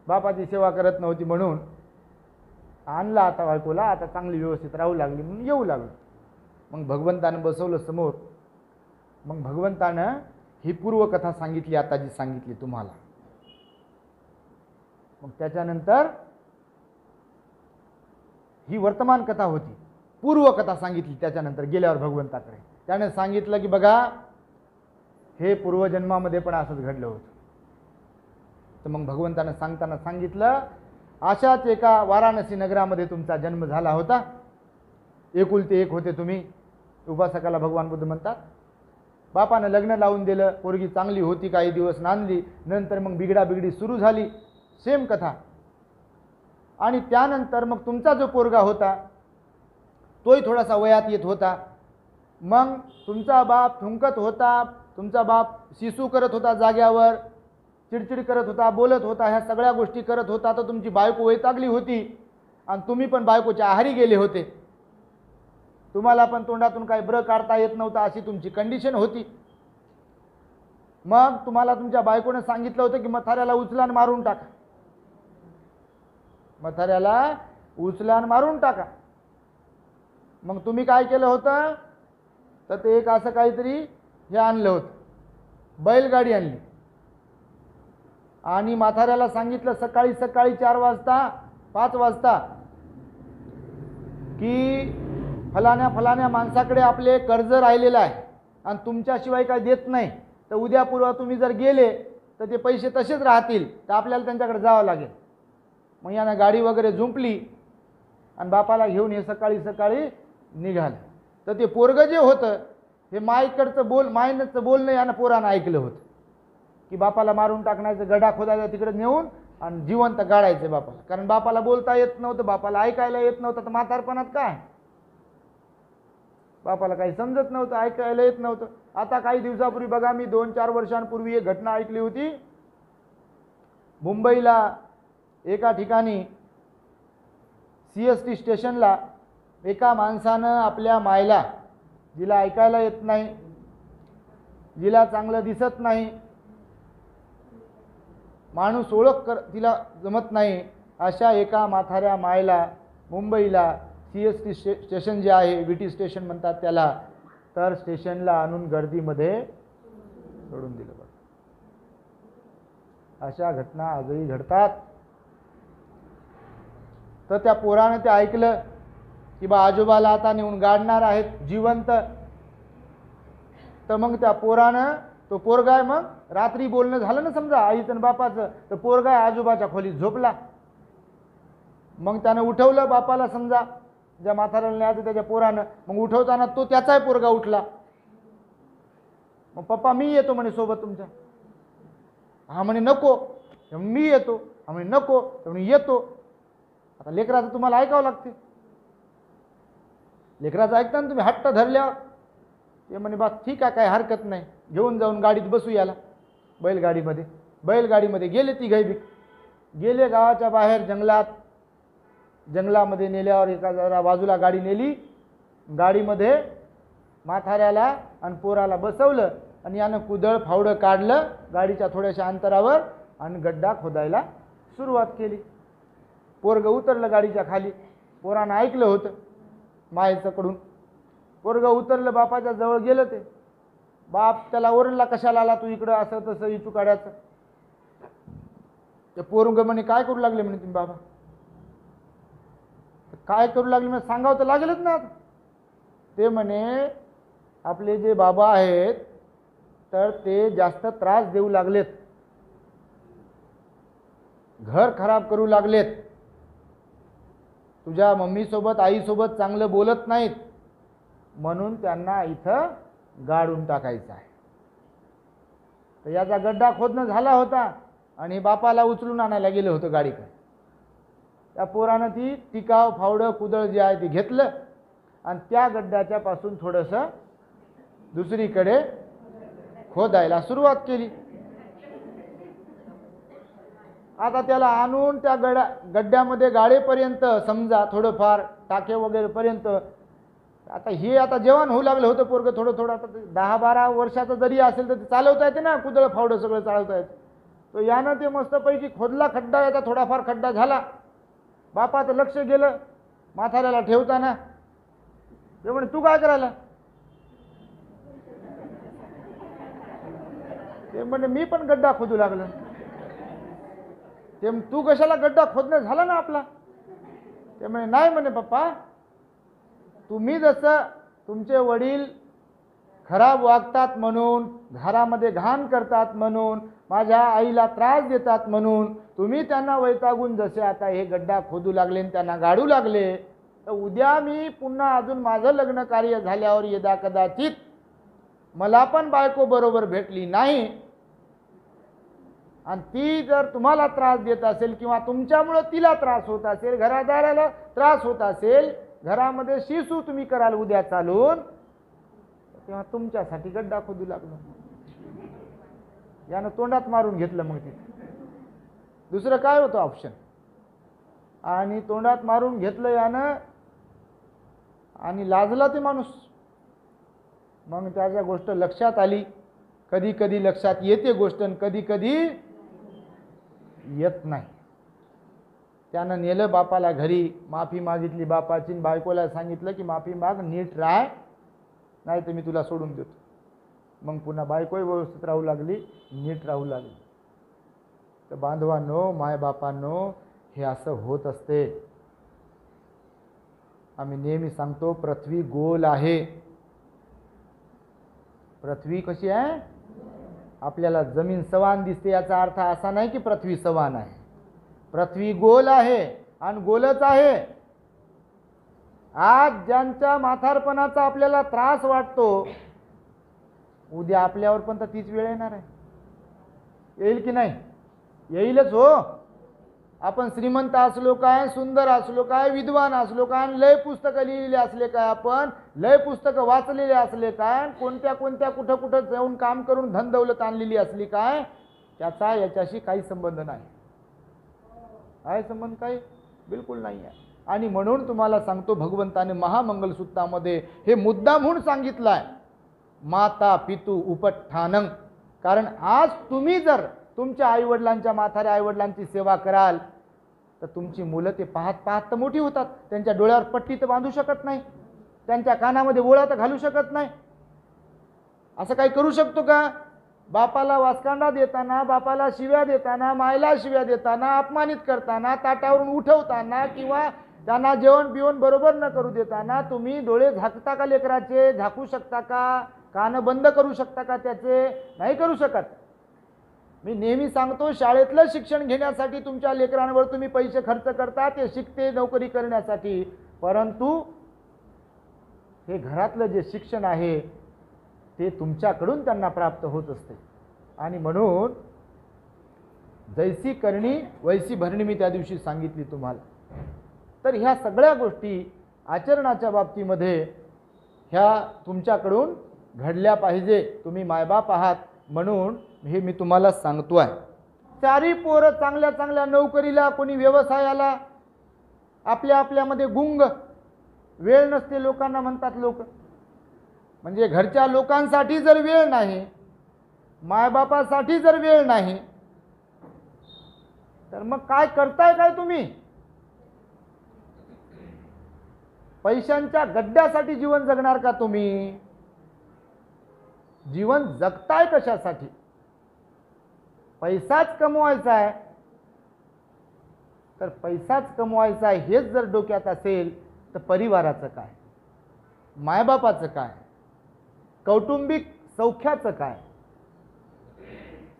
बापाची सेवा करत नव्हती म्हणून आणला आता बायकोला, आता चांगली व्यवस्थित राहू लागली म्हणून येऊ लागलो. मग भगवंतानं बसवलं समोर. मग भगवंतानं ही पूर्वकथा सांगितली, आता जी सांगितली तुम्हाला. मग त्याच्यानंतर ही वर्तमान कथा होती, पूर्वकथा सांगितली. त्याच्यानंतर गेल्यावर भगवंताकडे त्याने सांगितलं की बघा हे पूर्वजन्मामध्ये पण असंच घडलं होतं. तर मग भगवंतानं सांगताना सांगितलं, अशाच एका वाराणसी नगरामध्ये तुमचा जन्म झाला होता. एकुलते एक होते तुम्ही. उपासकाला भगवान बुद्ध म्हणतात. बापानं लग्न लावून दिलं, पोरगी चांगली होती, काही दिवस नांदली, नंतर मग बिगडाबिगडी सुरू झाली, सेम कथा. आणि त्यानंतर मग तुमचा जो पोरगा होता तोही थोडासा वयात येत होता. मग तुमचा बाप थुंकत होता, तुमचा बाप शिसू करत होता जाग्यावर, चिडचिड करत होता, बोलत होता, ह्या सगळ्या गोष्टी करत होता. तर तुमची बायको वैतागली होती आणि तुम्ही पण बायकोच्या आहारी गेले होते. तुम्हाला पण तोंडातून काही ब्र काढता येत नव्हता, अशी तुमची कंडिशन होती. मग तुम्हाला तुमच्या बायकोने सांगितलं होतं की मथाऱ्याला उचलान मारून टाका, मथाऱ्याला उचलान मारून टाका. मग तुम्ही काय केलं होतं, तर ते एक असं काहीतरी हे आणलं होतं, बैलगाडी आणली आणि म्हाताऱ्याला सांगितलं सकाळी 4 वाजता 5 वाजता की फलाण्या माणसाकडे आपले कर्ज राहिलेलं आहे आणि तुमच्याशिवाय काय देत नाही, तर उद्या पूर्वा तुम्ही जर गेले तर ते पैसे तसेच राहतील, तर आपल्याला त्यांच्याकडे जावं लागेल. मग यानं गाडी वगैरे झुंपली आणि बापाला घेऊन हे सकाळी निघालं. तर ते पोरगं जे होतं हे मायनंचं बोलणं यानं पोरानं ऐकलं होतं की बापाला मारून टाकण्याचं, गड्डा खोदायचा तिकडे नेऊन आणि जिवंत गाडायचं बापाला. कारण बापाला बोलता येत नव्हतं, बापाला ऐकायला येत नव्हतं, तर म्हातारपणात काय बापाला काही समजत नव्हतं, ऐकायला येत नव्हतं. आता काही दिवसापूर्वी बघा, मी 2-4 वर्षांपूर्वी एक घटना ऐकली होती. मुंबईला एका ठिकाणी CST स्टेशनला एका माणसानं आपल्या मायला, जिला ऐकायला येत नाही, जिला चांगलं दिसत नाही, माणूस तिला जमत नाही, अशा एका म्हाताऱ्या मायला मुंबईला CST स्टेशन जे आहे, VT स्टेशन म्हणतात त्याला, तर स्टेशनला आणून गर्दीमध्ये सोडून दिलं. अशा घटना आजही घडतात. तर त्या पोरानं ते ऐकलं की बा आजोबाला आता नेऊन गाडणार आहेत जिवंत. तर मग त्या पोरानं, तो पोरगा आहे, मग रात्री बोलणं झालं ना समजा आईचं आणि बापाचं, तर पोरगा आजोबाच्या खोलीत झोपला. मग त्यानं उठवलं बापाला, समजा ज्या म्हाताऱ्याला न्यायचं त्याच्या पोरानं. मग उठवताना तो त्याचाही पोरगा उठला. मग पप्पा मी येतो म्हणे सोबत तुमच्या. हा म्हणे नको. मी येतो. हा म्हणे नको. म्हणे येतो. आता लेकराचं तुम्हाला ऐकावं लागते. लेकराचं ऐकता ना तुम्ही, हट्ट धरल्यावर ते म्हणे बा ठीक आहे, काय हरकत नाही, घेऊन जाऊन गाडीत बसू याला. बैलगाडीमध्ये गेले तिघही बी. गेले गावाच्या बाहेर जंगलामध्ये नेल्यावर एका जरा बाजूला गाडी नेली. गाडीमध्ये म्हाताऱ्याला आणि पोराला बसवलं आणि यानं कुदळ फावडं काढलं गाडीच्या थोड्याशा अंतरावर आणि गड्डा खोदायला सुरुवात केली. पोरगं उतरलं गाडीच्या खाली. पोरानं ऐकलं होतं मायेचं कडून. पोरगं उतरलं, बापाच्या जवळ गेलं. ते बाप त्याला ओरडला, कशाला आला तू इकडं, असं तसं इचू काढ्याचं. ते पोरगं म्हणे काय करू लागले म्हणे तुम्ही बाबा. काय करू लागले म्हणजे सांगावं तर लागेलच ना. ते म्हणे आपले जे बाबा आहेत तर ते जास्त त्रास देऊ लागलेत, घर खराब करू लागलेत, तुझ्या मम्मीसोबत आईसोबत चांगलं बोलत नाहीत, म्हणून त्यांना इथं गाडून टाकायचं आहे. तर याचा गड्डा खोदणं झाला होता आणि बापाला उचलून आणायला गेलं होतं गाडीकडे. त्या पोरानं ती टिकाव फावडं कुदळ जे आहे ते घेतलं आणि त्या गड्ड्याच्या पासून थोडंसं दुसरीकडे खोदायला सुरुवात केली. आता त्याला आणून त्या गड्ड्यामध्ये गाडेपर्यंत, समजा थोडंफार टाके वगैरे पर्यंत, आता हे आता जेवण होऊ लागलं होतं पोरगं थोडं. आता 10-12 वर्षाचं जरी असेल तर ते चालवता येते ना, कुदळ फावडं सगळं चालवता येतं. तो यानं ते मस्तपैकी खोदला खड्डा. याचा थोडाफार खड्डा झाला. बापाचं लक्ष गेलं म्हाताऱ्याला ठेवताना. ते म्हणे तू काय करायला. ते म्हणे मी पण गड्डा खोदू लागलो. ते तू कशाला, गड्डा खोदणं झाला ना आपला. ते म्हणे नाही म्हणे पप्पा, तुम्ही जसं तुमचे वडील खराब वागतात म्हणून, घरामध्ये घाण करतात म्हणून, माझ्या आईला त्रास देतात म्हणून तुम्ही त्यांना वैतागून जसे आता हे गड्डा खोदू लागले आणि त्यांना गाडू लागले, तर उद्या मी पुन्हा अजून माझं लग्न कार्य झाल्यावर यदा कदाचित मला पण बायको बरोबर भेटली नाही आणि ती जर तुम्हाला त्रास देत असेल किंवा तुमच्यामुळे तिला त्रास होत असेल, घरादाराला त्रास होत असेल, घरामध्ये शिसू तुम्ही कराल उद्या चालून, तेव्हा तुमच्यासाठी गड्डा खोदू लागलो. यानं तोंडात मारून घेतलं. मग तिथे दुसरं काय होतं ऑप्शन. आणि तोंडात मारून घेतलं यानं आणि लाजला ते माणूस. मग त्याच्या गोष्ट लक्षात आली. कधी कधी लक्षात येते गोष्ट आणि कधी कधी येत नाही. त्यानं नेलं बापाला घरी, माफी मागितली बापाची. बायकोला सांगितलं की माफी माग, नीट राह, नाही तर मी तुला सोडून देतो. मग पुन्हा बायकोही व्यवस्थित राहू लागली, नीट राहू लागली. तर बांधवांनो, मायबापांनो, हे असं होत असते. आम्ही नेहमी सांगतो पृथ्वी गोल आहे. पृथ्वी कशी आहे? आपल्याला जमीन समान दिसते याचा अर्थ असा नाही की पृथ्वी समान आहे. पृथ्वी गोल आहे आणि गोलच आहे. आज ज्यांच्या म्हातारपणाचा आपल्याला त्रास वाटतो, उद्या आपल्यावर पण तर तीच वेळ येणार आहे. येईल की नाही? येईलच हो. आपण श्रीमंत असलो काय, सुंदर असलो काय, विद्वान असलो काय, लय पुस्तकं लिहिलेली असले काय, आपण लय पुस्तकं वाचलेले असले काय, कोणत्या कोणत्या कुठं कुठं जाऊन काम करून धन दौलत आणलेली असली काय, त्याचा याच्याशी काही संबंध नाही. काय संबंध? काही बिलकुल नाही आहे. आणि म्हणून तुम्हाला सांगतो, भगवंताने महामंगलसूत्रामध्ये हे मुद्दाम म्हणून सांगितलं आहे, माता पितू उपठानं. कारण आज तुम्ही जर तुमच्या आईवडिलांच्या, म्हाताऱ्या आईवडिलांची सेवा कराल तर तुमची मुलं ते पाहत पाहत तर मोठी होतात. त्यांच्या डोळ्यावर पट्टी तर बांधू शकत नाही, त्यांच्या कानामध्ये ओळा तर घालू शकत नाही. असं काही करू शकतो का? बापाला वासकांडा देताना, बापाला शिव्या देताना, मायला शिव्या देताना, अपमानित करताना, ताटावरून उठवताना किंवा त्यांना जेवण बिवण बरोबर न करू देताना तुम्ही डोळे झाकता का लेकराचे? झाकू शकता का? कान बंद करू शकता का त्याचे? नाही करू शकत. मी नेहमी सांगतो, शाळेतलं शिक्षण घेण्यासाठी तुमच्या लेकरांवर तुम्ही पैसे खर्च करता, ते शिकते नोकरी करण्यासाठी, परंतु हे घरातलं जे शिक्षण आहे ते तुमच्याकडून त्यांना प्राप्त होत असते. आणि म्हणून जैसी करणी वैसी भरणी मी त्या दिवशी सांगितली तुम्हाला. तर ह्या सगळ्या गोष्टी आचरणाच्या बाबतीमध्ये ह्या तुमच्याकडून घडल्या पाहिजे. तुम्ही मायबाप आहात म्हणून हे मी तुम्हाला सांगतो आहे. चारी पोरं चांगल्या चांगल्या नोकरीला, कोणी व्यवसायाला, आपल्या आपल्यामध्ये गुंग, वेळ नसते लोकांना म्हणतात लोक. म्हणजे घरच्या लोकांसाठी जर वेळ नाही, मायबापासाठी जर वेळ नाही, तर मग काय करताय काय तुम्ही? पैशांच्या गड्ड्यासाठी जीवन जगणार का तुम्ही? जीवन जगताय कशासाठी? पैसाच कमवायचा आहे. तर पैसाच कमवायचा आहे हेच जर डोक्यात असेल तर परिवाराचं काय, मायबापाचं काय, कौटुंबिक सौख्याचं काय,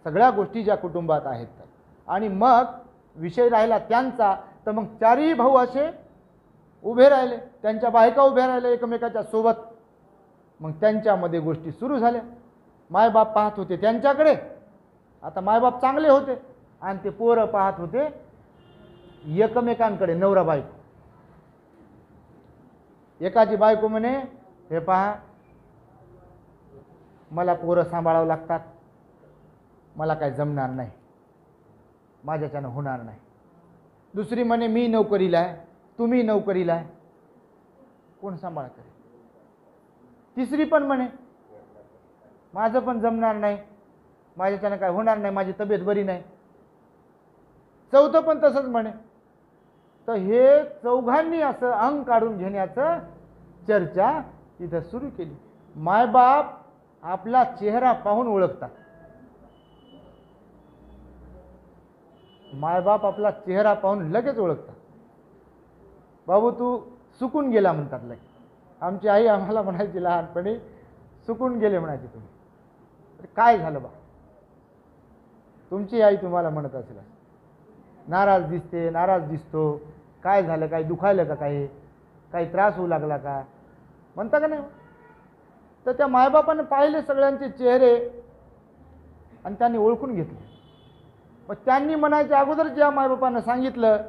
सगळ्या गोष्टी ज्या कुटुंबात आहेत. आणि मग विषय राहिला त्यांचा, तर मग चारही भाऊ असे उभे राहिले, त्यांच्या बायका उभ्या राहिल्या एकमेकाच्या सोबत. मग त्यांच्यामध्ये गोष्टी सुरू झाल्या. मायबाप पाहत होते त्यांच्याकडे, आता मायबाप चांगले होते, आणि ते पोरं पाहत होते एकमेकांकडे, नवरा बायको. एकाची बायको म्हणे, हे पहा मला पोरं सांभाळावं लागतात, मला काय जमणार नाही, माझ्याच्यानं होणार नाही. दुसरी म्हणे, मी नोकरीला आहे, तुम्ही नोकरीला आहे, कोण सांभाळ करेल? तिसरी पण म्हणे, माझं पण जमणार नाही, माझ्याच्यानं काय होणार नाही, माझी तब्येत बरी नाही. चौथं पण तसंच म्हणे. तर हे चौघांनी असं अंग काढून घेण्याचं चर्चा तिथं सुरू केली. मायबाप आपला चेहरा पाहून ओळखतात. मायबाप आपला चेहरा पाहून लगेच ओळखतात. बाबू तू सुकून गेला म्हणतात लगे. आमची आई आम्हाला म्हणायची लहानपणी, सुकून गेले म्हणायची तुम्ही. काय झालं बा? तुमची आई तुम्हाला म्हणत असेल, नाराज दिसते, नाराज दिसतो, काय झालं, काही दुखायलं का, काही त्रास होऊ लागला का, म्हणता का नाही? तर त्या मायबापाने पाहिले सगळ्यांचे चेहरे आणि त्यांनी ओळखून घेतले. मग त्यांनी म्हणायच्या अगोदर ज्या मायबापानं सांगितलं,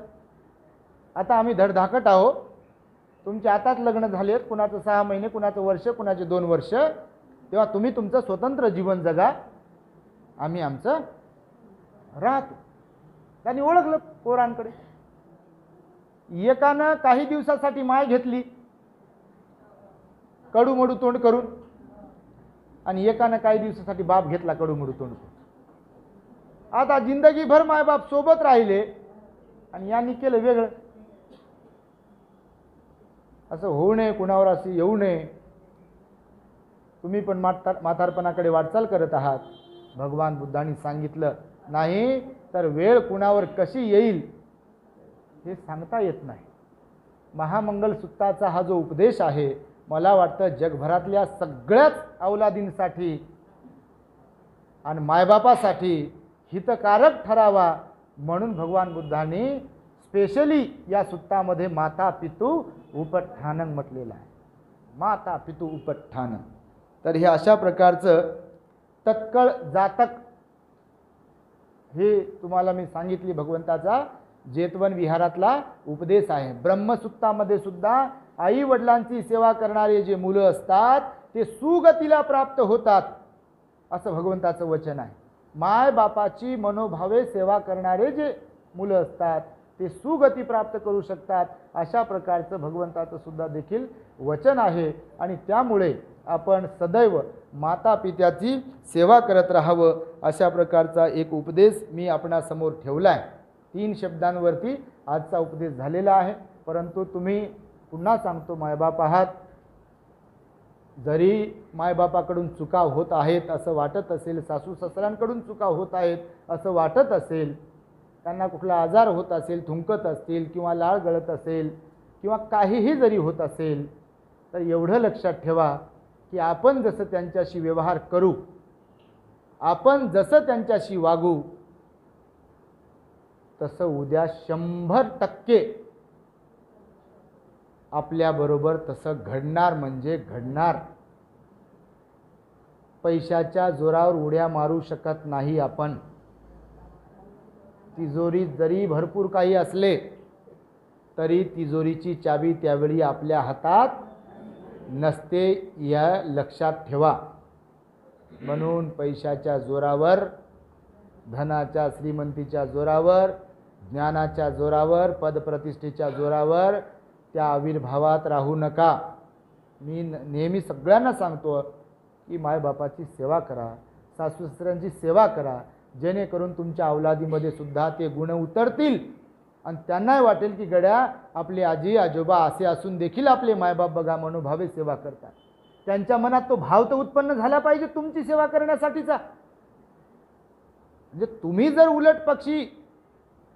आता आम्ही धडधाकट आहो, तुमचे आताच लग्न झालेत, कुणाचं 6 महिने, कुणाचं वर्ष, कुणाचे 2 वर्ष, तेव्हा तुम्ही तुमचं स्वतंत्र जीवन जगा, आम्ही आमचं राहतो. त्यांनी ओळखलं पोरांकडे. एकानं काही दिवसासाठी माय घेतली कडूमडू तोंड करून, आणि एकानं काही दिवसासाठी बाप घेतला कडूमडू तोंड करून. आता जिंदगीभर मायबाप सोबत राहिले आणि यांनी केलं वेगळं. असं होऊ नये, कुणावर असं येऊ नये. तुम्ही पण म्हातारपणाकडे वाटचाल करत आहात. भगवान बुद्धांनी सांगितलं, नाही तर वेळ कुणावर कशी येईल हे सांगता येत नाही. महामंगल सूत्राचा हा जो उपदेश आहे, मला वाटतं जगभरातल्या सगळ्याच अवलादींसाठी आणि मायबापासाठी हितकारक ठरावा म्हणून भगवान बुद्धांनी स्पेशली या सूत्रामध्ये माता पितू उपत्थानं म्हटलेलं आहे. माता पितू उपत्थानं. तर हे अशा प्रकारचं तत्काळ जातक हे तुम्हाला मी सांगितली भगवंताचा जेतवन विहारातला उपदेश आहे. ब्रह्मसूत्रामध्ये सुद्धा आई वडिलांची सेवा करणारे जे मुलं असतात ते सुगतीला प्राप्त होतात असं भगवंताचं वचन आहे. माय बापाची मनोभावे सेवा करणारे जे मुलं असतात ते सुगती प्राप्त करू शकतात अशा प्रकारचं भगवंताचं सुद्धा देखील वचन आहे. आणि त्यामुळे आपण सदैव माता पित्याची सेवा करत राहावं अशा प्रकारचा एक उपदेश मी आपणासमोर ठेवला आहे. 3 शब्दांवरती आजचा उपदेश झालेला आहे. परंतु तुम्ही पुन्हा सांगतो, मायबाप आहात, जरी मायबापाकडून चुका होत आहेत असं वाटत असेल, सासू सासऱ्यांकडून चुका होत आहेत असं वाटत असेल, त्यांना कुठला आजार होत असेल, थुंकत असतील किंवा लाळ गळत असेल किंवा काहीही जरी होत असेल, तर एवढं लक्षात ठेवा की आपण जसं त्यांच्याशी व्यवहार करू, आपण जसं त्यांच्याशी वागू, तसं उद्या 100% आपल्याबरोबर तसं घडणार म्हणजे घडणार. पैशाच्या जोरावर उड्या मारू शकत नाही आपण. तिजोरीत जरी भरपूर काही असले तरी तिजोरीची चावी त्यावेळी आपल्या हातात नसते, या लक्षात ठेवा. म्हणून पैशाच्या जोरावर, धनाच्या श्रीमंतीच्या जोरावर, ज्ञानाच्या जोरावर, पदप्रतिष्ठेच्या जोरावर त्या आविर्भावात राहू नका. मी नेहमी सगळ्यांना सांगतो की मायबापाची सेवा करा, सासू सासऱ्यांची सेवा करा, जेणेकरून तुमच्या अवलादीमध्ये सुद्धा ते गुण उतरतील आणि त्यांनाही वाटेल की गड्या आपले आजी आजोबा असे असून देखील आपले मायबाप बघा मनोभावे सेवा करतात. त्यांच्या मनात तो भाव तर उत्पन्न झाला पाहिजे तुमची सेवा करण्यासाठीचा. म्हणजे तुम्ही जर उलट पक्षी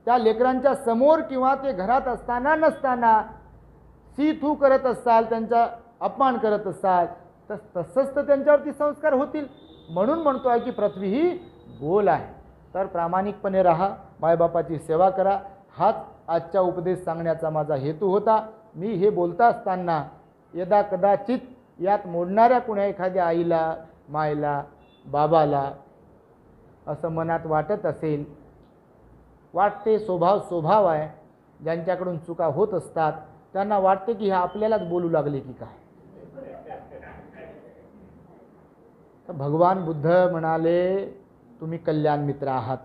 त्या लेकरांच्या समोर किंवा ते घरात असताना नसताना सी थू करत असाल, त्यांचा अपमान करत असाल, तर तसंच तर त्यांच्यावरती संस्कार होतील. म्हणून म्हणतो आहे की पृथ्वी ही गोल आहे. तर प्रामाणिकपणे राहा, मायबापाची सेवा करा. हाच आजचा उपदेश सांगण्याचा माझा हेतू होता. मी हे बोलता असताना यदा कदाचित यात मोडणाऱ्या कुण्या एखाद्या आईला, मायला, बाबाला असं मनात वाटत असेल, वाटते, स्वभाव आहे, ज्यांच्याकडून चुका होत असतात त्यांना वाटते की हे आपल्यालाच बोलू लागले की काय. तर भगवान बुद्ध म्हणाले, तुम्ही कल्याण मित्र आहात.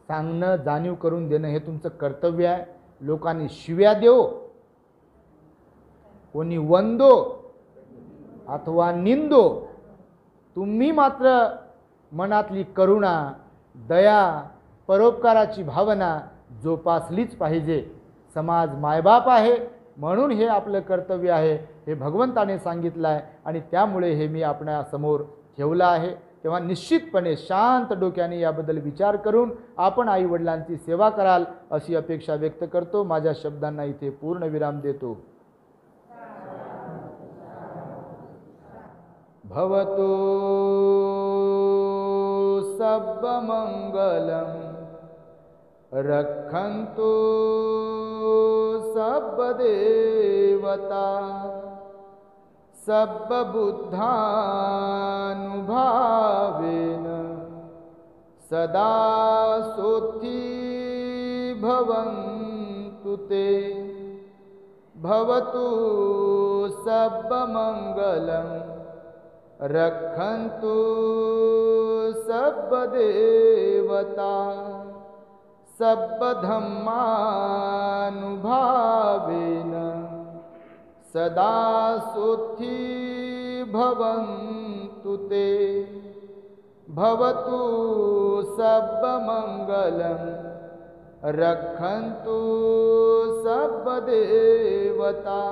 सांगणं, जाणीव करून देणं हे तुमचं कर्तव्य आहे. लोकांनी शिव्या देव, कोणी वंदो अथवा निंदो, तुम्ही मात्र मनातली करुणा, दया, परोपकाराची भावना जोपासलीच पाहिजे. समाज मायबाप आहे म्हणून हे आपलं कर्तव्य आहे हे भगवंताने सांगितलं आहे आणि त्यामुळे हे मी आपणासमोर ठेवलं आहे. तेव्हा निश्चितपणे शांत डोक्याने याबद्दल विचार करून आपण आईवडिलांची सेवा कराल अशी अपेक्षा व्यक्त करतो. माझ्या शब्दांना इथे पूर्ण विराम देतो. भवतु सर्वमंगलम् रक्षन्तु सर्वदेवता सर्वबुद्धानुभावेन सदा सोत्थी भवन्तु ते. भवतु सर्वमंगलम् रक्षन्तु सर्वदेवता सर्वधम्मानुभावेन सदा सोत्थी भवन्तु ते. भवतु सर्वमंगलम् रक्षन्तु सर्वदेवता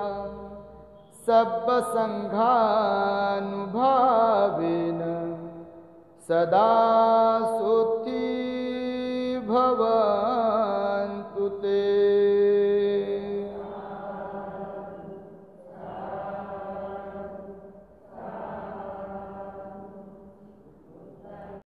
सर्वसंघानुभावेन सदा